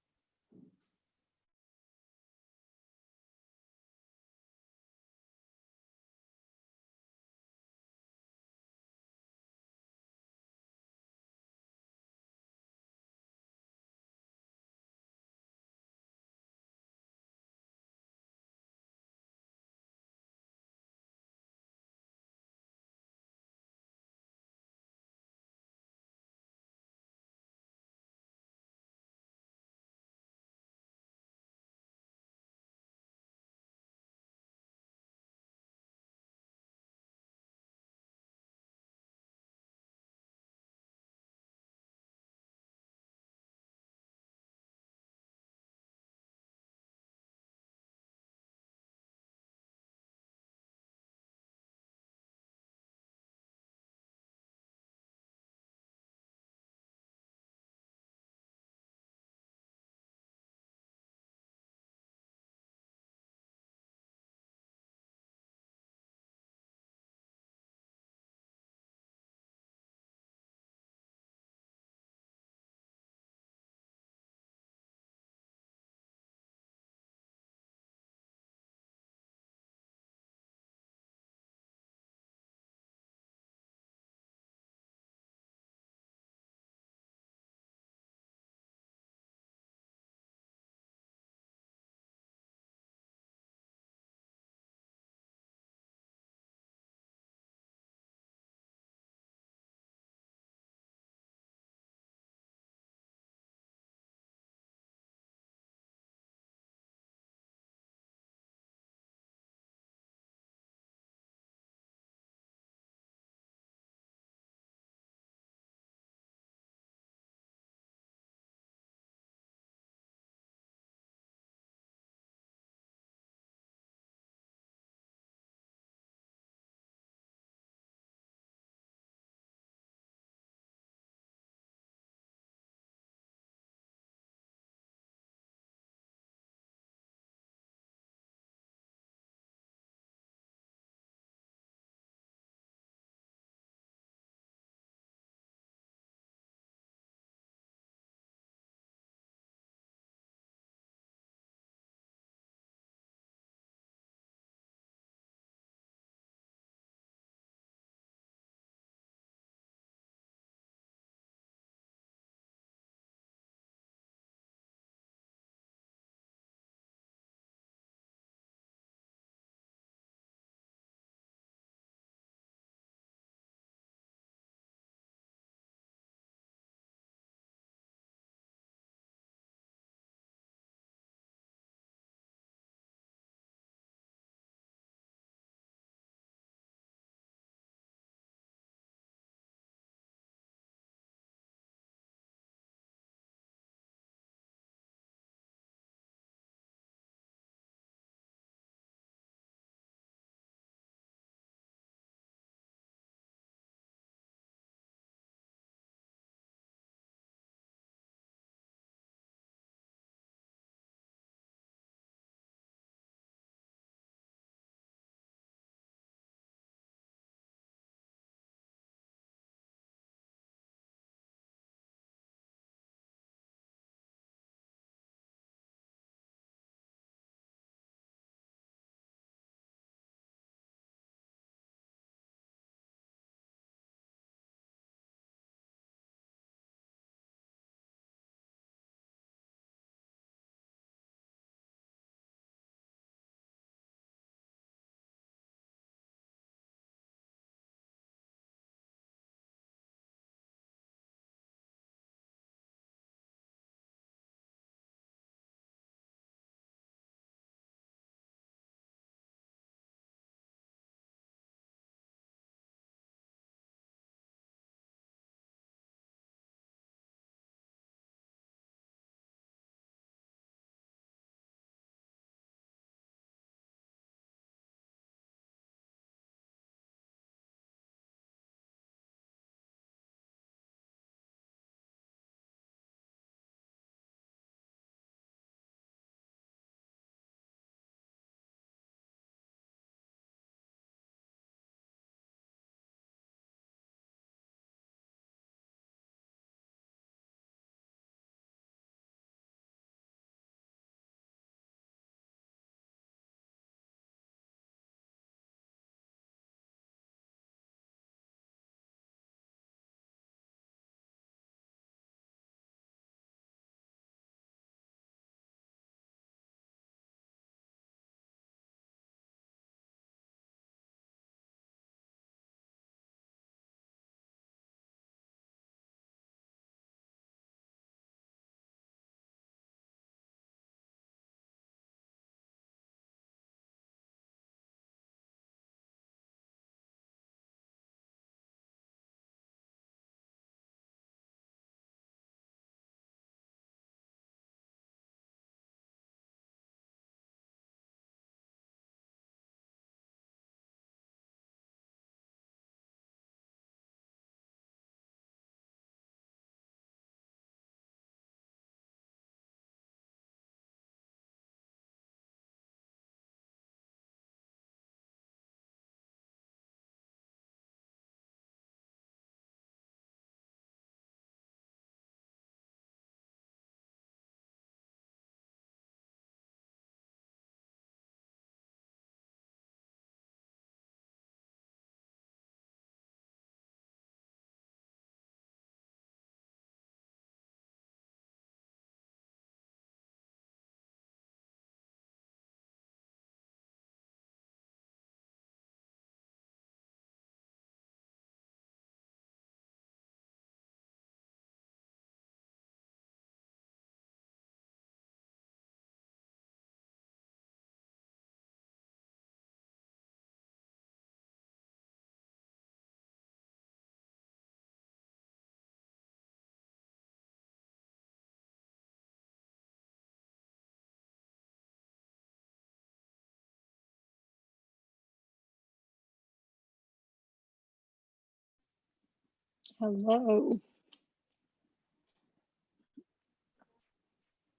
Hello.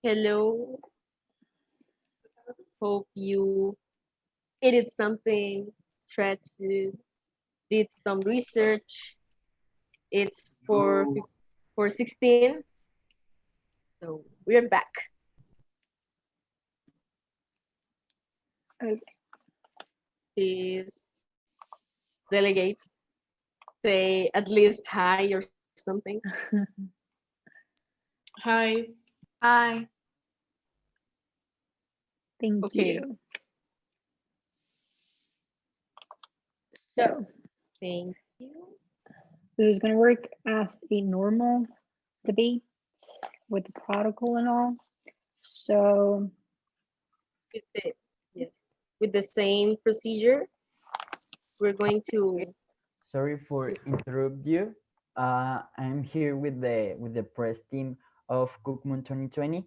Hello. Hope you ate something, stretched, did some research. It's No. for 16. So we're back. Okay. Please, delegates, say at least hi or something. Hi. Hi. Thank Okay. you. So Thank you. this is going to work as a normal debate with the protocol and all. So With the, yes, with the same procedure, we're going to. Sorry for interrupt you. I'm here with the press team of CUCMUN 2020,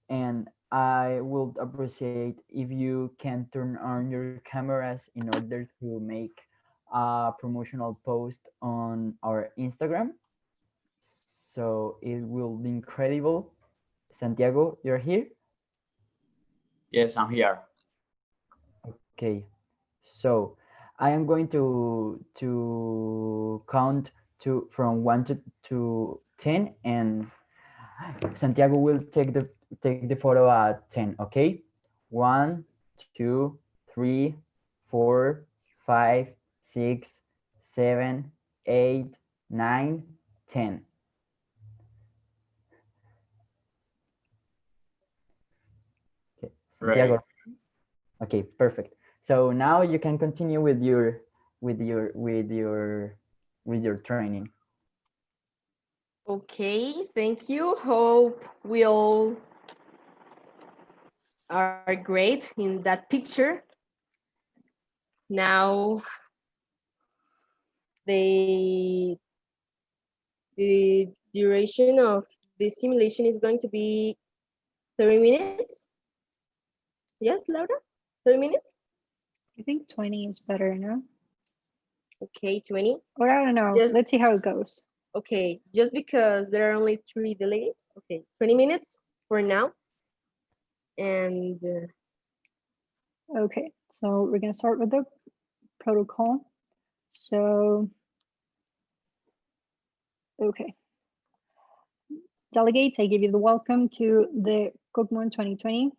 and I would appreciate if you can turn on your cameras in order to make a promotional post on our Instagram. So it will be incredible. Santiago, you're here? Yes, I'm here. Okay. So I am going to count from 1 to 10, and Santiago will take the photo at 10. Okay, 1, 2, 3, 4, 5, 6, 7, 8, 9, 10. Okay, Santiago. Right. Okay, perfect. So now you can continue with your training. Okay, thank you. Hope we all are great in that picture. Now the duration of the simulation is going to be 30 minutes. Yes, Laura? 30 minutes? I think 20 is better, no? Okay, 20. Or I don't know. Just- Let's see how it goes. Okay, just because there are only 3 delegates. Okay, 20 minutes for now. And Okay, so we're going to start with the protocol. So, okay. Delegates, I give you the welcome to the CUCMUN 2020,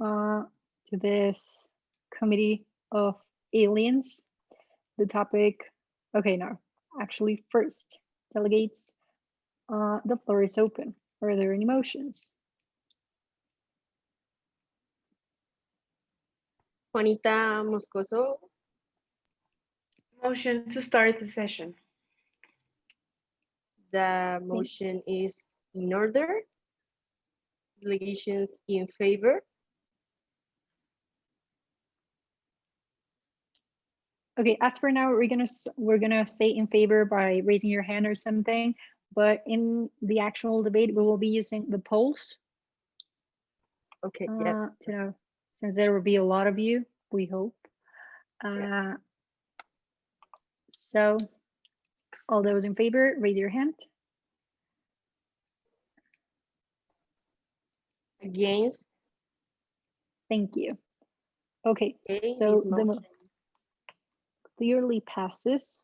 to this committee of aliens. The topic, okay, no, actually first, delegates, the floor is open. Are there any motions? Juanita Moscoso, Motion to start the session. the motion is in order. Delegations in favor. Okay, as for now, we're gonna say in favor by raising your hand or something, but in the actual debate, we will be using the polls. Okay, yes. To know, since there will be a lot of you, we hope. So all those in favor, raise your hand. Against. Thank you. Okay, Okay, so this the motion clearly passes.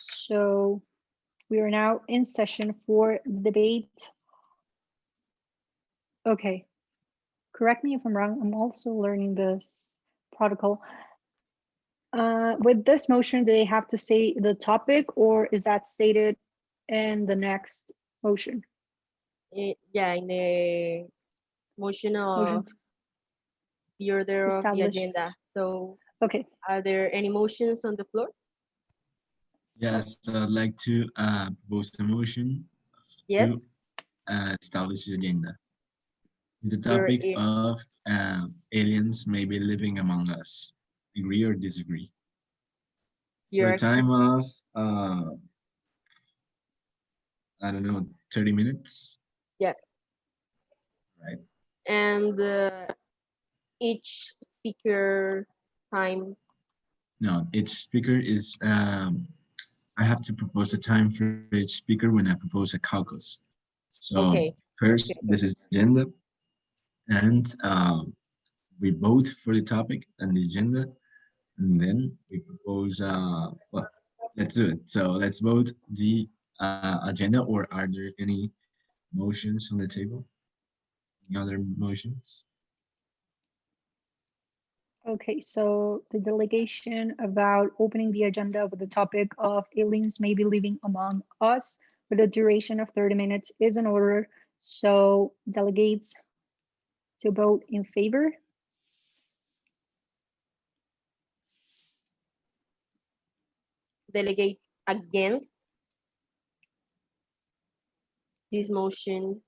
So we are now in session for the debate. Okay, correct me if I'm wrong. I'm also learning this protocol. With this motion, do they have to say the topic, or is that stated in the next motion? yeah, in the motion of the order of the Establish. agenda. So Okay. are there any motions on the floor? Yes, I'd like to propose a motion Yes. to establish the agenda. The You're topic in. of aliens may be living among us. Agree or disagree? For You're a time of, I don't know, 30 minutes? Yes. Right. And each speaker time. No, each speaker is, I I have to propose a time for each speaker when I propose a caucus. So Okay. first, this is the agenda, and we vote for the topic and the agenda, and then we propose. Well, let's do it. So let's vote the agenda, or are there any motions on the table? Any other motions? Okay, so the delegation about opening the agenda with the topic of aliens may be living among us with a duration of 30 minutes is in order. So delegates to vote in favor. Delegates against this motion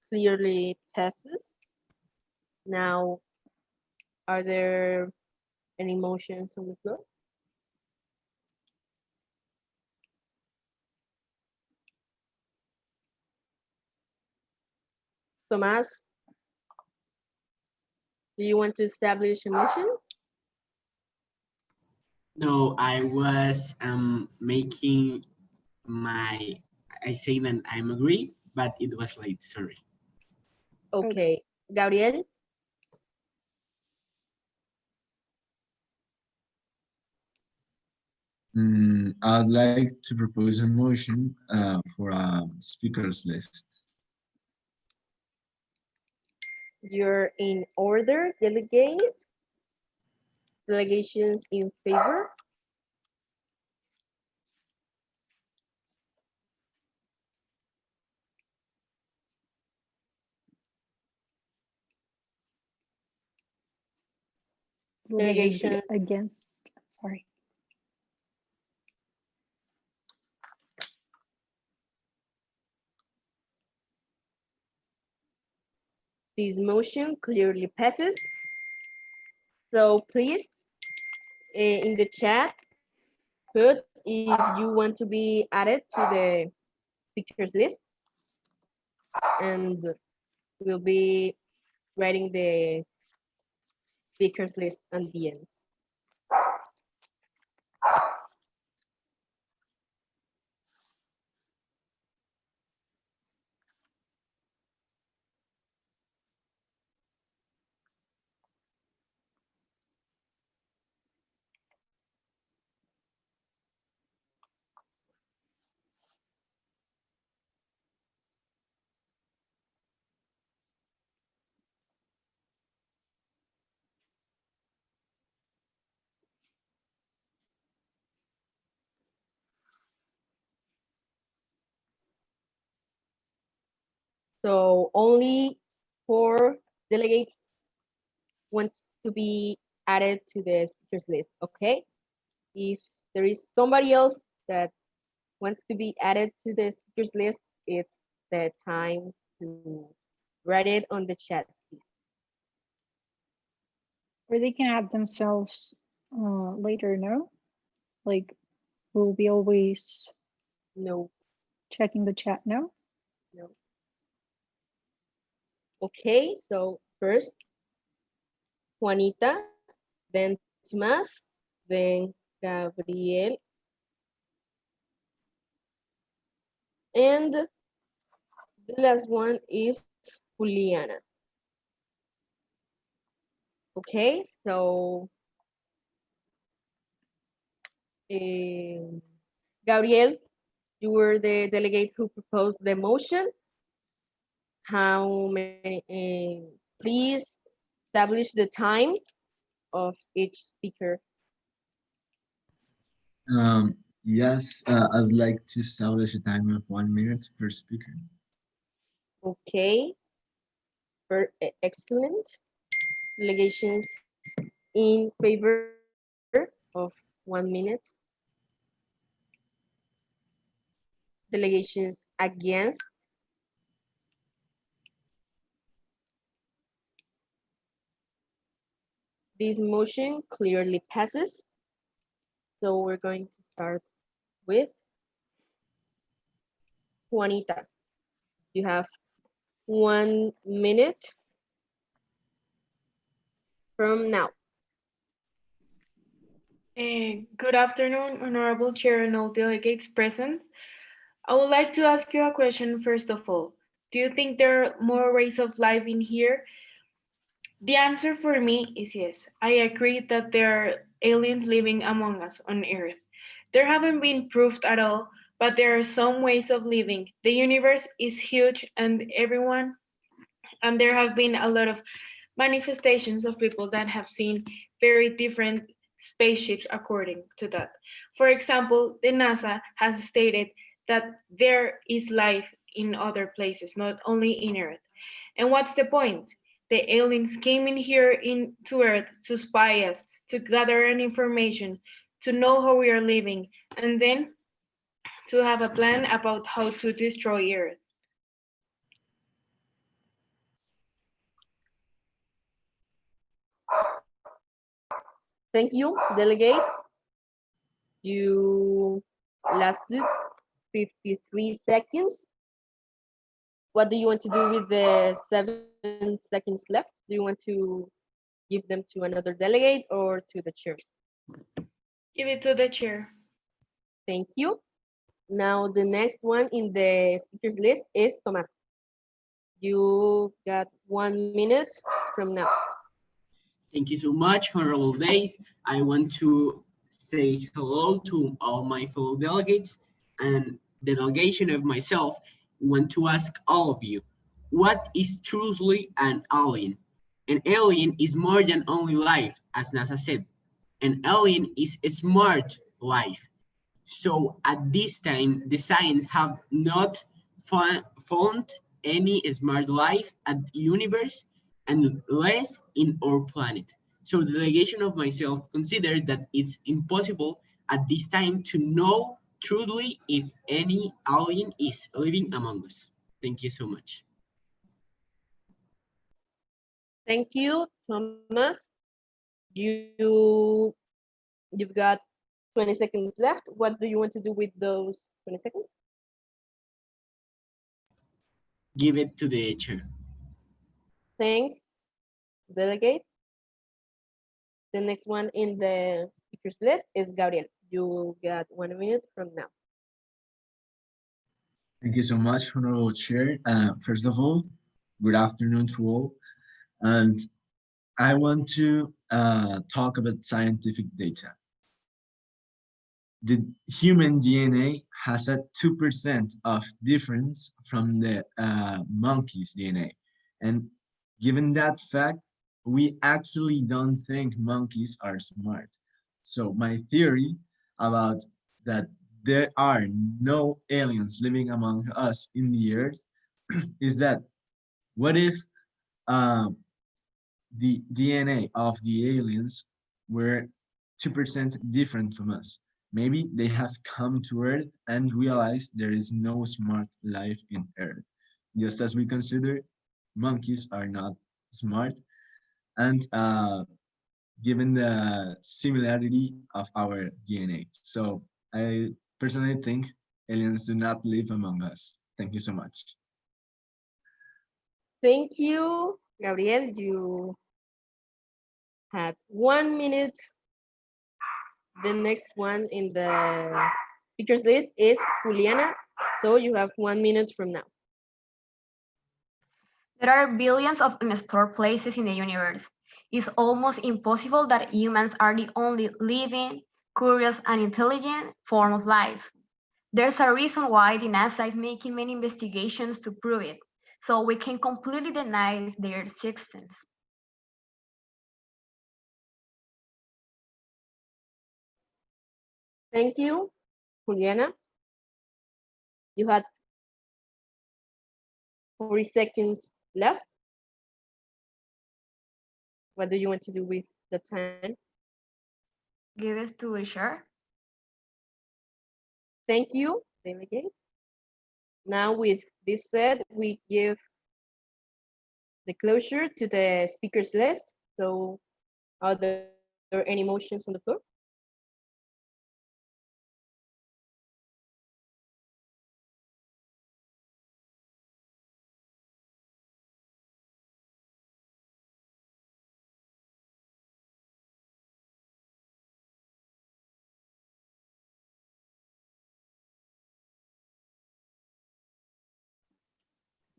clearly passes. Now, are there any motions on the floor? Tomas, do you want to establish a motion? No, I was making my, I say that I'm agree, but it was late, sorry. Okay, Gabriel? I'd like to propose a motion for a speakers list. You're in order, delegate. Delegations in favor. Delegation against, sorry. This motion clearly passes. So please, in the chat, put if you want to be added to the speakers list, and we'll be writing the speakers list at the end. So only 4 delegates want to be added to the speakers list, okay? If there is somebody else that wants to be added to the speakers list, it's the time to write it on the chat, please. Or they can add themselves later, no? Like, we'll be always No. checking the chat, no? No. Okay, so first, Juanita, then Tomas, then Gabriel, and the last one is Juliana. Okay, so Gabriel, you were the delegate who proposed the motion. How many? Please establish the time of each speaker. Yes, I'd like to establish a time of 1 minute per speaker. Okay, excellent. Delegations in favor of 1 minute. Delegations against. This motion clearly passes. So we're going to start with Juanita. You have 1 minute from now. Good afternoon, Honorable Chair and all delegates present. I would like to ask you a question first of all. Do you think there are more ways of life in here? The answer for me is yes. I agree that there are aliens living among us on Earth. There haven't been proved at all, but there are some ways of living. The universe is huge and there have been a lot of manifestations of people that have seen very different spaceships according to that. For example, the NASA has stated that there is life in other places, not only in Earth. And what's the point? The aliens came in here into Earth to spy us, to gather an information, to know how we are living, and then to have a plan about how to destroy Earth. Thank you, delegate. You lasted 53 seconds. What do you want to do with the 7 seconds left? Do you want to give them to another delegate or to the chairs? Give it to the chair. Thank you. Now the next one in the speakers list is Thomas. You got 1 minute from now. Thank you so much, honorable days. I want to say hello to all my fellow delegates and the delegation of myself. Want to ask all of you, what is truly an alien? An alien is more than only life, as NASA said. An alien is a smart life. So at this time, the science have not found any smart life at the universe and less in our planet. So the delegation of myself consider that it's impossible at this time to know truly if any alien is living among us. Thank you so much. Thank you, Thomas. You've got 20 seconds left. What do you want to do with those 20 seconds? Give it to the chair. Thanks, delegate. The next one in the speakers list is Gabriel. You got 1 minute from now. Thank you so much, Honorable Chair. First of all, good afternoon to all. And I want to talk about scientific data. The human DNA has a 2% of difference from the monkey's DNA. And given that fact, we actually don't think monkeys are smart. So my theory about that there are no aliens living among us in the earth is that what if the DNA of the aliens were 2% different from us? Maybe they have come to Earth and realized there is no smart life in Earth. Just as we consider monkeys are not smart, and given the similarity of our DNA. So I personally think aliens do not live among us. Thank you so much. Thank you, Gabriel. You had 1 minute. The next one in the speakers list is Juliana. So you have 1 minute from now. There are billions of unexplored places in the universe. It's almost impossible that humans are the only living, curious, and intelligent form of life. There's a reason why the NASA is making many investigations to prove it, so we can completely deny their existence. Thank you, Juliana. You had 40 seconds left. What do you want to do with the time? Give it to Richard. Thank you, delegate. Now with this said, we give the closure to the speakers list. So are there any motions on the floor?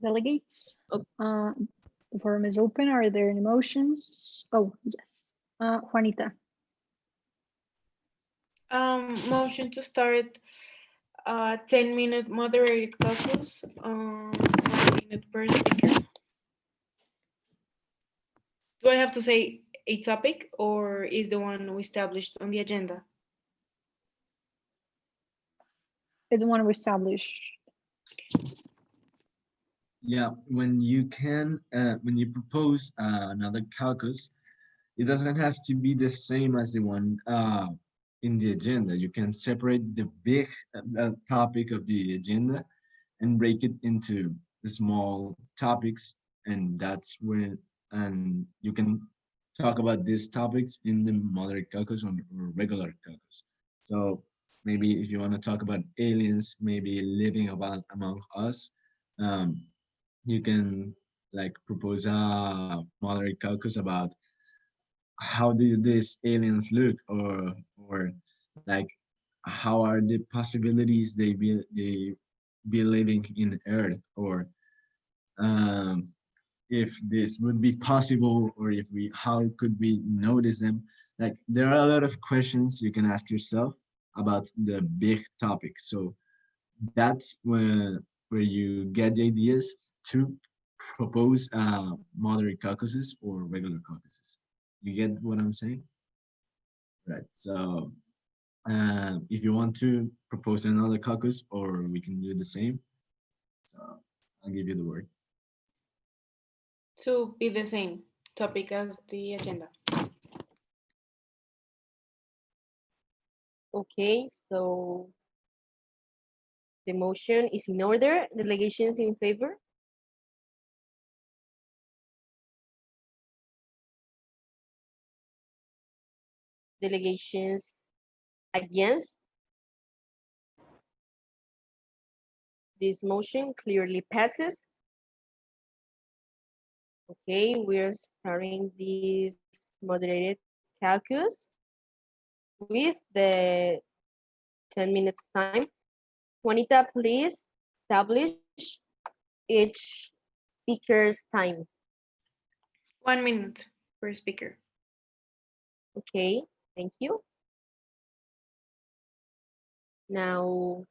Delegates, Okay. the forum is open. Are there any motions? Oh, yes. Juanita. Motion to start 10-minute moderated caucus, 1 minute per speaker. Do I have to say a topic or is the one we established on the agenda? Is the one we established. Yeah, when you propose another caucus, it doesn't have to be the same as the one in the agenda. You can separate the big topic of the agenda and break it into small topics, and that's when you can talk about these topics in the moderate caucus or regular caucus. So maybe if you want to talk about aliens, maybe living about among us, you can like propose a moderate caucus about how do these aliens look, or like how are the possibilities they be living in Earth, or um, if this would be possible, or if we how could we notice them. Like there are a lot of questions you can ask yourself about the big topic. So that's where you get the ideas to propose moderate caucuses or regular caucuses. You get what I'm saying? Right. So if you want to propose another caucus, or we can do the same. So I'll give you the word. To be the same topic as the agenda. Okay, so the motion is in order. Delegations in favor? Delegations against? This motion clearly passes. Okay, we're starting this moderated caucus with the 10 minutes time. Juanita, please establish each speaker's time. 1 minute per speaker. Okay, thank you. Now,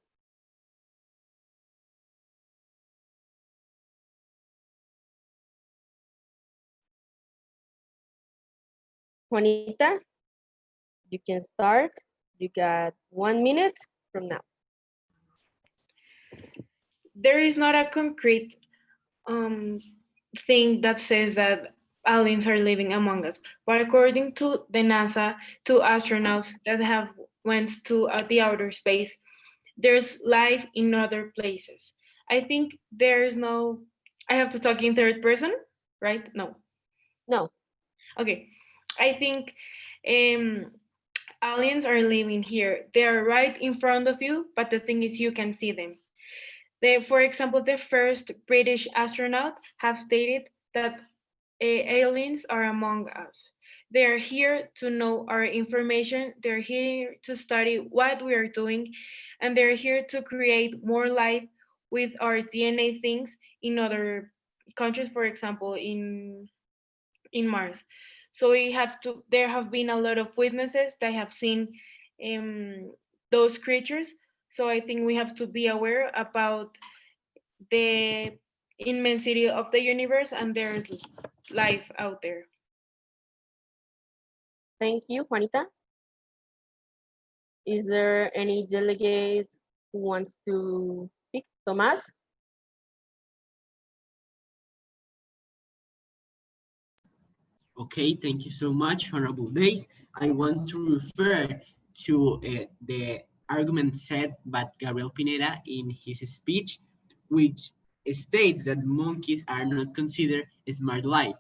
Juanita, you can start. You got 1 minute from now. There is not a concrete thing that says that aliens are living among us, but according to the NASA, 2 astronauts that have went to the outer space, there's life in other places. I think there's no, I have to talk in third person, right? No. No. Okay. I think aliens are living here. They are right in front of you, but the thing is you can see them. For example, the first British astronaut have stated that aliens are among us. They are here to know our information. They're here to study what we are doing, and they're here to create more life with our DNA things in other countries, for example, in Mars. So there have been a lot of witnesses that have seen those creatures. So I think we have to be aware about the immensity of the universe, and there's life out there. Thank you, Juanita. Is there any delegate who wants to speak? Tomás? Okay, thank you so much, Honorable Days. I want to refer to the argument said by Gabriel Pineda in his speech, which states that monkeys are not considered smart life.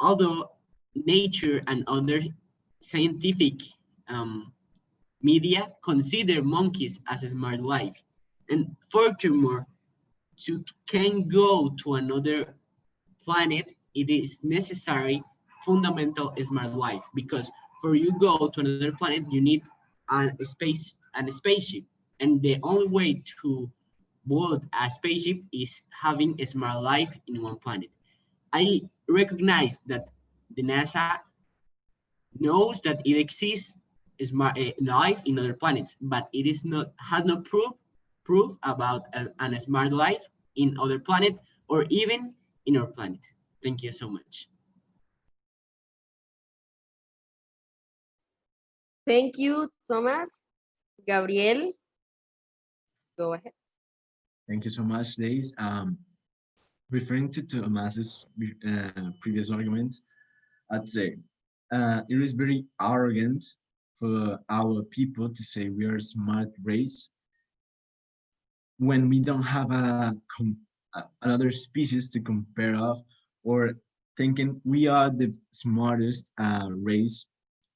Although Nature and other scientific media consider monkeys as a smart life. And furthermore, to can go to another planet, it is necessary fundamental smart life, because for you go to another planet, you need a spaceship, and the only way to build a spaceship is having a smart life in one planet. I recognize that the NASA knows that it exists smart life in other planets, but it is not has no proof about a smart life in other planet or even in our planet. Thank you so much. Thank you, Thomas. Gabriel, go ahead. Thank you so much, Days. Referring to Thomas's previous argument, I'd say it is very arrogant for our people to say we are a smart race when we don't have another species to compare of, or thinking we are the smartest race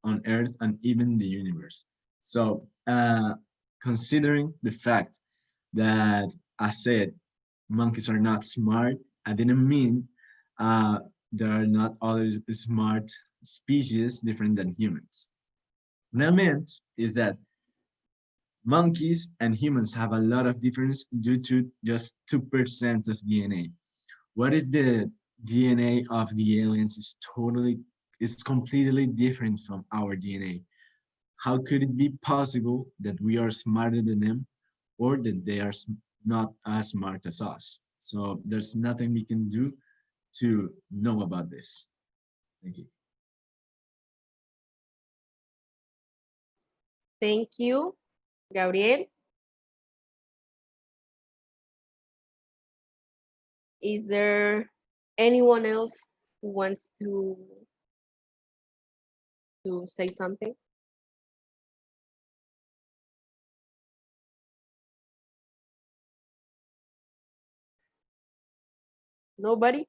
on Earth and even the universe. So considering the fact that I said monkeys are not smart, I didn't mean uh, there are not other smart species different than humans. What I meant is that monkeys and humans have a lot of difference due to just 2% of DNA. What if the DNA of the aliens is completely different from our DNA? How could it be possible that we are smarter than them or that they are not as smart as us? So there's nothing we can do to know about this. Thank you. Thank you, Gabriel. Is there anyone else who wants to say something? Nobody?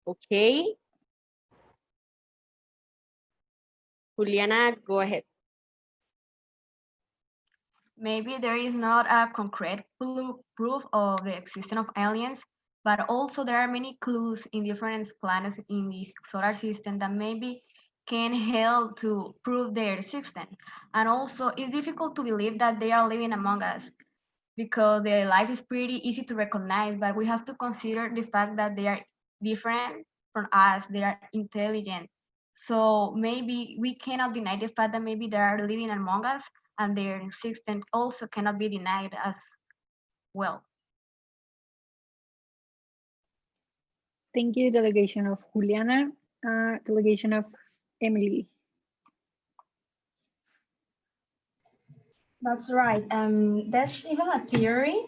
Okay. Juliana, go ahead. Maybe there is not a concrete proof of the existence of aliens, but also there are many clues in different planets in the solar system that maybe can help to prove their existence. And also, it's difficult to believe that they are living among us because their life is pretty easy to recognize, but we have to consider the fact that they are different from us, they are intelligent. So maybe we cannot deny the fact that maybe they are living among us and their existence also cannot be denied as well. Thank you, delegation of Juliana. Delegation of Emily. That's right. There's even a theory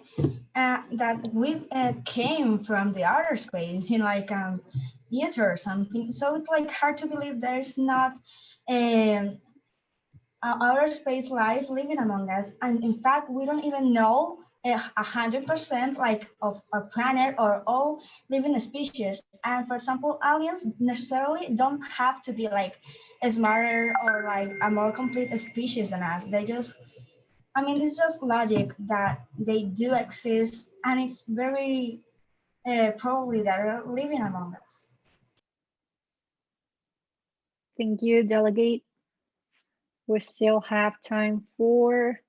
that we came from the outer space in like meteor or something. So it's like hard to believe there's not um, outer space life living among us. And in fact, we don't even know 100% like of our planet or all living species. And for example, aliens necessarily don't have to be like smarter or like a more complete species than us. They just I mean, it's just logic that they do exist, and it's very probably they're living among us. Thank you, delegate. We still have time for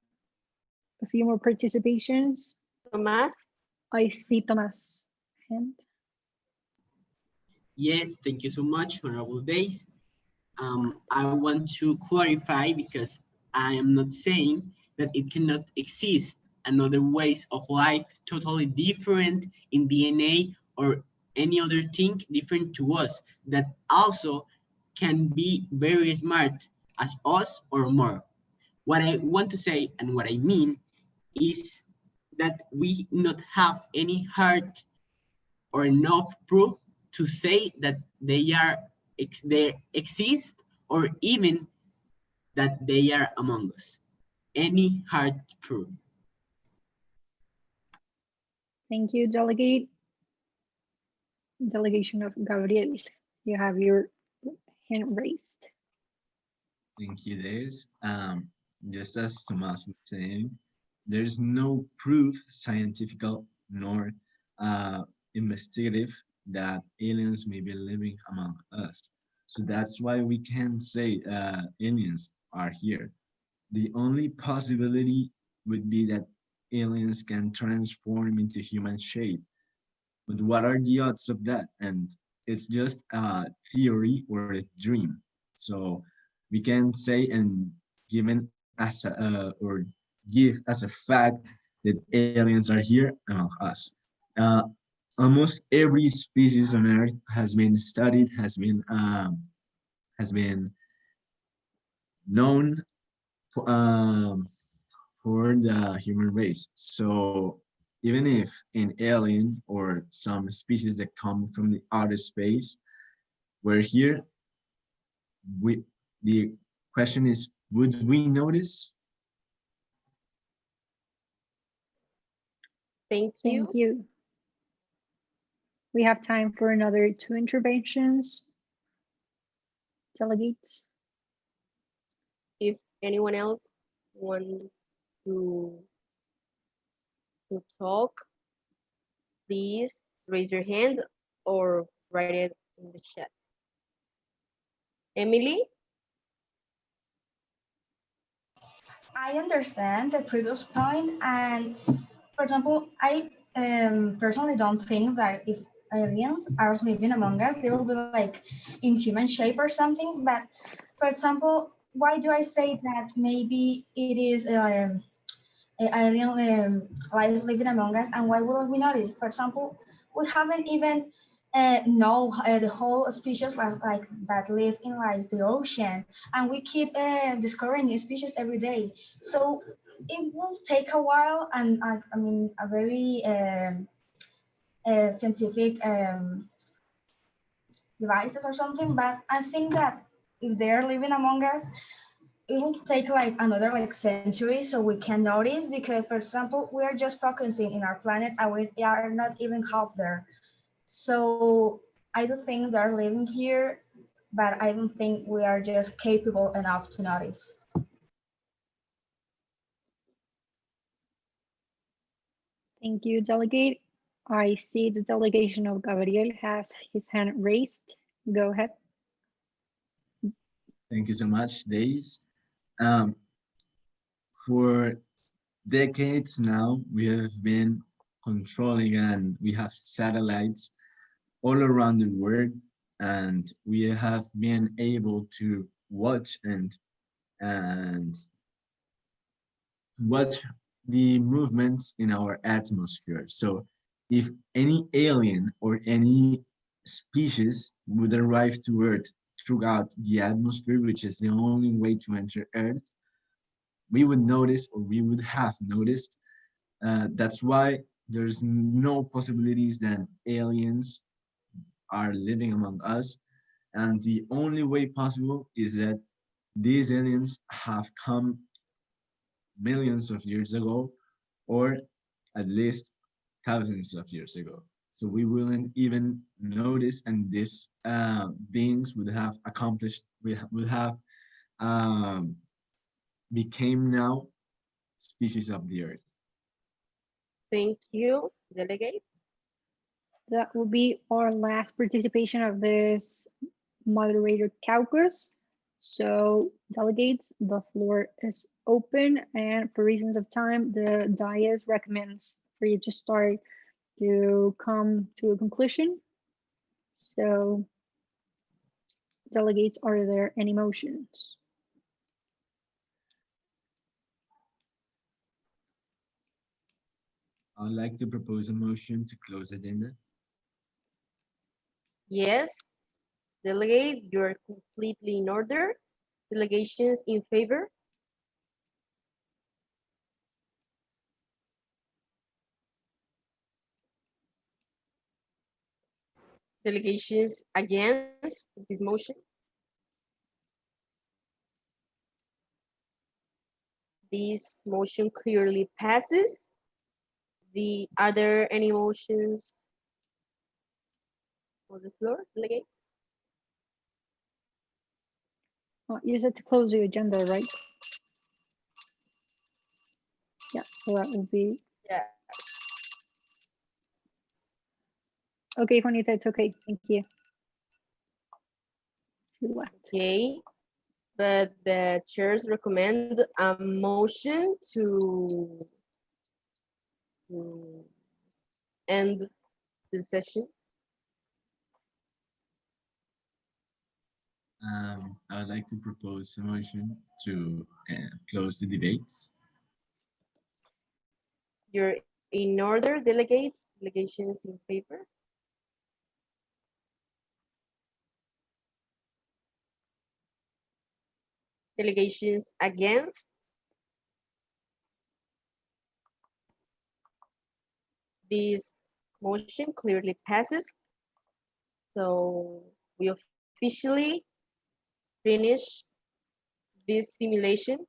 a few more participations. Thomas? I see Thomas' hand. Yes, thank you so much, Honorable Days. I want to clarify because I am not saying that it cannot exist another ways of life totally different in DNA or any other thing different to us that also can be very smart as us or more. What I want to say and what I mean is that we not have any hard or enough proof to say that they exist or even that they are among us. Any hard proof. Thank you, delegate. Delegation of Gabriel. You have your hand raised. Thank you, Days. Just as Thomas was saying, there's no proof, scientific nor investigative, that aliens may be living among us. So that's why we can say aliens are here. The only possibility would be that aliens can transform into human shape. But what are the odds of that? And it's just a theory or a dream. So we can say and given as a, or give as a fact that aliens are here among us. Uh, Almost every species on Earth has been studied, has been known for, for the human race. So even if an alien or some species that come from the outer space were here, we the question is, would we notice? Thank you. Thank you. We have time for another 2 interventions. Delegates. If anyone else wants to talk, please raise your hand or write it in the chat. Emily? I understand the previous point, and for example, I personally don't think that if aliens are living among us, they will be like in human shape or something. But for example, why do I say that maybe it is alien life living among us, and why would we notice? For example, we haven't even know the whole species like that live in like the ocean, and we keep discovering new species every day. So it will take a while, and I mean a very scientific devices or something. But I think that if they're living among us, it will take like another like century so we can notice, because for example we are just focusing in our planet and we are not even half there. So I don't think they're living here, but I don't think we are just capable enough to notice. Thank you, Delegate. I see the delegation of Gabriel has his hand raised. Go ahead. Thank you so much, Days. Um, for decades now, we have been controlling and we have satellites all around the world, and we have been able to watch and watch the movements in our atmosphere. So if any alien or any species would arrive to Earth throughout the atmosphere, which is the only way to enter Earth, we would notice, or we would have noticed. That's why there's no possibilities that aliens are living among us. And the only way possible is that these aliens have come millions of years ago, or at least thousands of years ago. So we wouldn't even notice, and these beings would have accomplished, would have um, became now species of the earth. Thank you, Delegate. That will be our last participation of this moderator caucus. So delegates, the floor is open, and for reasons of time, the dais recommends for you to start to come to a conclusion. So delegates, are there any motions? I'd like to propose a motion to close agenda. Yes, Delegate, you're completely in order. Delegations in favor? Delegations against this motion? This motion clearly passes. Are there any motions on the floor, Delegate? You said to close the agenda, right? Yeah, so that will be. Yeah. Okay, Juanita, it's okay. Thank you. Okay. but the chairs recommend a motion to end the session. I would like to propose a motion to close the debate. You're in order, delegate. Delegations in favor. Delegations against. This motion clearly passes. So we officially finish this simulation.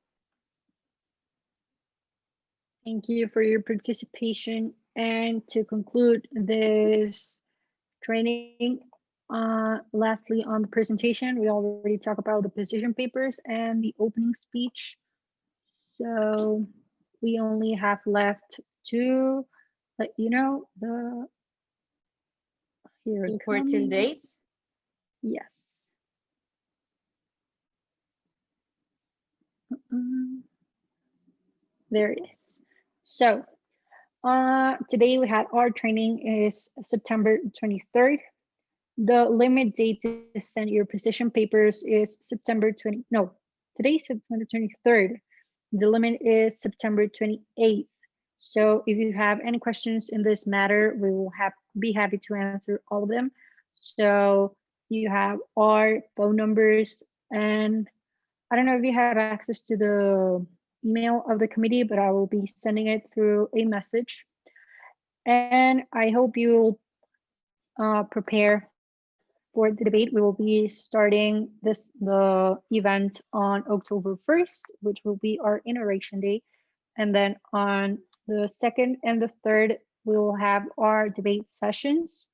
Thank you for your participation. And to conclude this training, lastly, on the presentation, we already talked about the position papers and the opening speech. So we only have left to let you know the important date. Yes. There it is. So today we had our training is September 23rd. The limit date to send your position papers is September 20. No, today is September 23rd. The limit is September 28th. So if you have any questions in this matter, we will be happy to answer all of them. So you have our phone numbers, and I don't know if you have access to the email of the committee, but I will be sending it through a message. And I hope you'll prepare for the debate. We will be starting the event on October 1st, which will be our inauguration day. And then on the 2nd and the 3rd, we will have our debate sessions.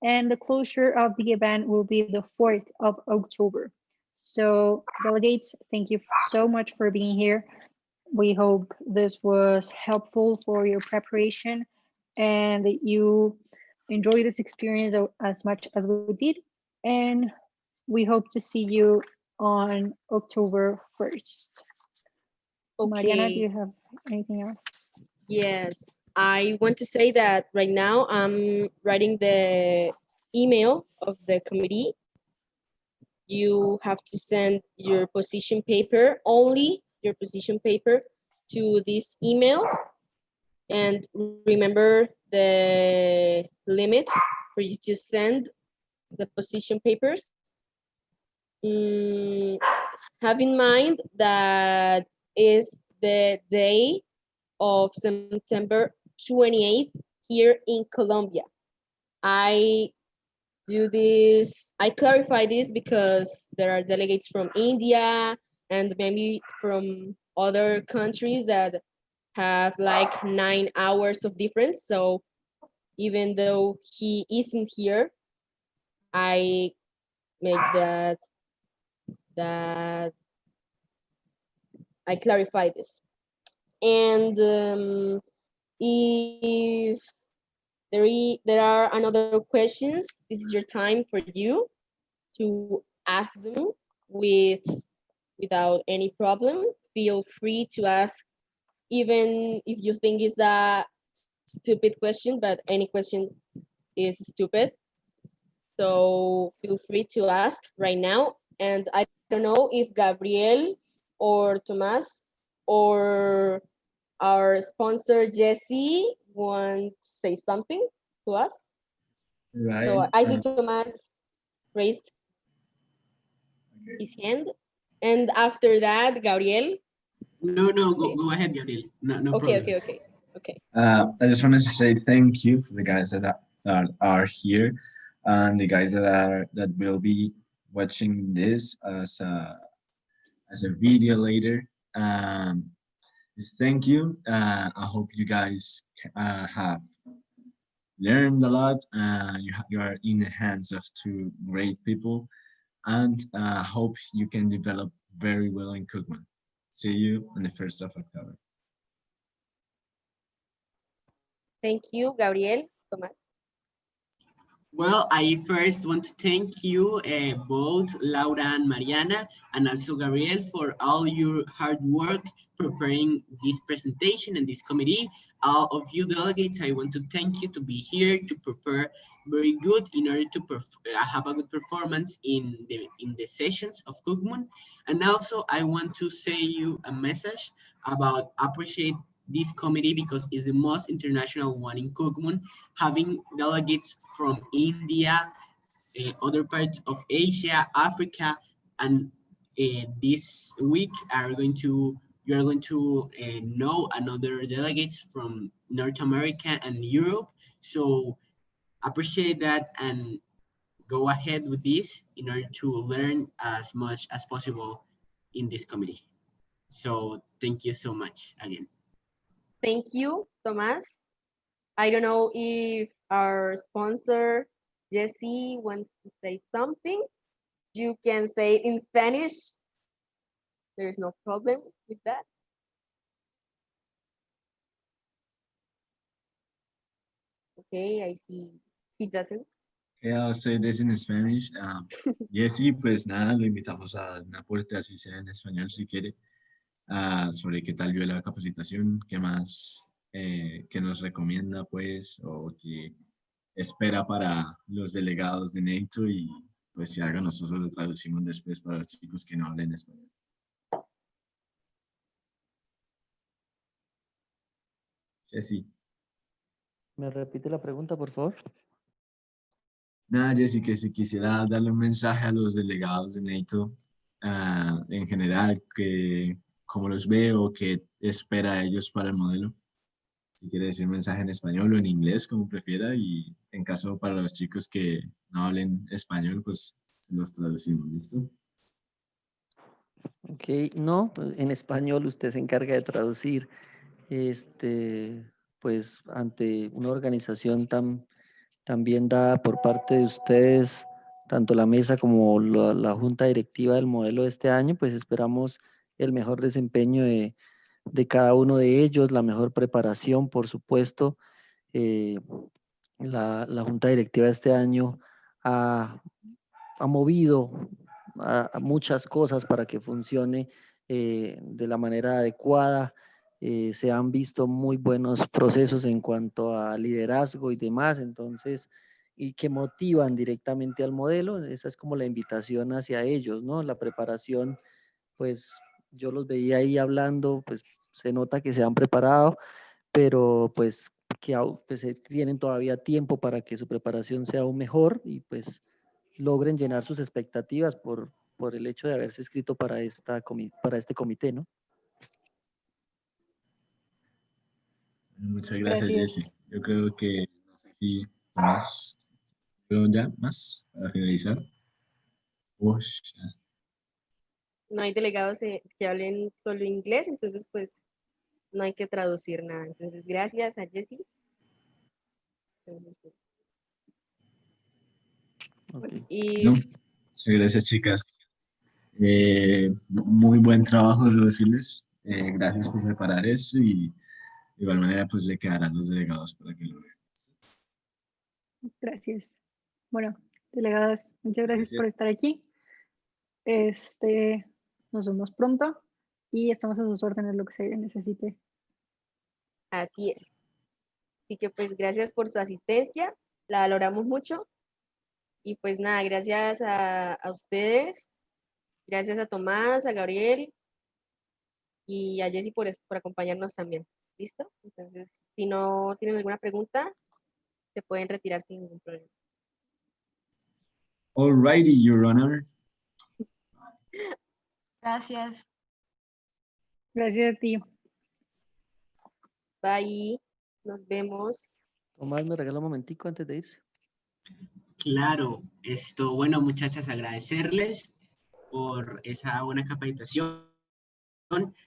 And the closure of the event will be the 4th of October. So delegates, thank you so much for being here. We hope this was helpful for your preparation and that you enjoy this experience as much as we did. And we hope to see you on October 1st. Okay. Mariana, do you have anything else? Yes, I want to say that right now I'm writing the email of the committee. You have to send your position paper, only your position paper, to this email. And remember the limit for you to send the position papers. Have in mind that is the day of September 28th here in Colombia. I clarify this because there are delegates from India and maybe from other countries that have like 9 hours of difference. So even though he isn't here, I make that I clarify this. And if there are another questions, this is your time for you to ask them without any problem. Feel free to ask, even if you think it's a stupid question, but any question is stupid. So feel free to ask right now. And I don't know if Gabriel or Tomas or our sponsor Jesse want to say something to us. Right. So I see Tomas raised his hand. And after that, Gabriel. No, go ahead, Gabriel. No okay, problem. okay. I just wanted to say thank you for the guys that are here and the guys that will be watching this as a video later. Thank you. I hope you guys have learned a lot. You are in the hands of two great people, and hope you can develop very well in CUCMUN. See you on the 1st of October. Thank you, Gabriel. Tomas. Well, I first want to thank you both, Laura and Mariana, and also Gabriel, for all your hard work preparing this presentation and this committee. All of you delegates, I want to thank you to be here to prepare very good in order to have a good performance in the sessions of CUCMUN. And also, I want to say you a message about appreciate this committee because it's the most international one in CUCMUN, having delegates from India, other parts of Asia, Africa, and this week you are going to know another delegates from North America and Europe. So appreciate that and go ahead with this in order to learn as much as possible in this committee. So thank you so much again. Thank you, Thomas. I don't know if our sponsor, Jesse, wants to say something. You can say in Spanish. There's no problem with that. Okay, I see he doesn't. Yeah, I'll say this in Spanish. Jessy, pues nada, lo invitamos a dar un aporte, así sea en español si quiere, sobre qué tal vio la capacitación, qué más, qué nos recomienda, pues, o qué espera para los delegados de NATO y pues si haga nosotros lo traducimos después para los chicos que no hablen español. Jessy. ¿Me repite la pregunta, por favor? Nada, Jessy, que si quisiera darle un mensaje a los delegados de NATO en general, que cómo los veo, qué espera ellos para el modelo. Si quiere decir mensaje en español o en inglés, como prefiera, y en caso para los chicos que no hablen español, pues los traducimos, ¿listo? Ok, no, pues, en español usted se encarga de traducir, pues ante una organización tan bien dada por parte de ustedes, tanto la mesa como la junta directiva del modelo de este año, pues esperamos el mejor desempeño de cada uno de ellos, la mejor preparación, por supuesto. La junta directiva de este año ha movido a muchas cosas para que funcione de la manera adecuada. Se han visto muy buenos procesos en cuanto a liderazgo y demás, entonces, y que motivan directamente al modelo. Esa es como la invitación hacia ellos, ¿no? La preparación, pues yo los veía ahí hablando, pues se nota que se han preparado, pero pues que pues, tienen todavía tiempo para que su preparación sea aún mejor y pues logren llenar sus expectativas por el hecho de haberse inscrito para este comité, ¿no? Muchas gracias, Jessy. Yo creo que y más, ya más para finalizar. Ush, No hay delegados que hablen solo inglés, entonces pues no hay que traducir nada. Entonces, gracias a Jessy. Entonces, pues, Okay. y no, muchas gracias, chicas. Muy buen trabajo, debo decirles. Gracias por preparar eso y de igual manera pues le quedarán los delegados para que lo vean. Gracias. Bueno, delegadas, muchas gracias por estar aquí. Nos vemos pronto y estamos a sus órdenes, lo que se necesite. así es. Así que pues gracias por su asistencia, la valoramos mucho. Y pues nada, gracias a ustedes, gracias a Tomás, a Gabriel y a Jessy por acompañarnos también. ¿Listo? Entonces, si no tienen alguna pregunta, se pueden retirar sin ningún problema. Alrighty, Your Honor. Gracias. Gracias a ti. Bye, nos vemos. Tomás, ¿me regala un momentico antes de irse? Claro, bueno, muchachas, agradecerles por esa buena capacitación.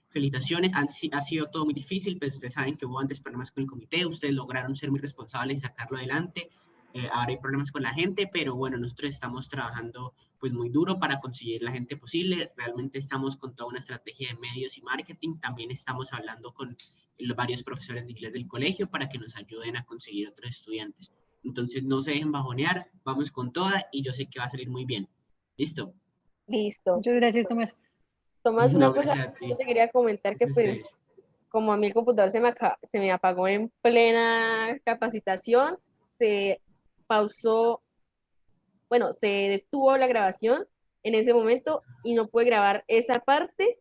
Felicitaciones, ha sido todo muy difícil, pero ustedes saben que hubo antes problemas con el comité, ustedes lograron ser muy responsables y sacarlo adelante. Ahora hay problemas con la gente, pero bueno, nosotros estamos trabajando pues muy duro para conseguir la gente posible. Realmente estamos con toda una estrategia de medios y marketing. También estamos hablando con varios profesores de inglés del colegio para que nos ayuden a conseguir otros estudiantes. Entonces no se dejen bajonear, vamos con toda y yo sé que va a salir muy bien. ¿Listo? Listo. Muchas gracias, Tomás. Tomás, una No, cosa gracias a ti. que te quería comentar que pues Ustedes. como a mí el computador se me apagó en plena capacitación, se pausó, bueno, se detuvo la grabación en ese momento y no pude grabar esa parte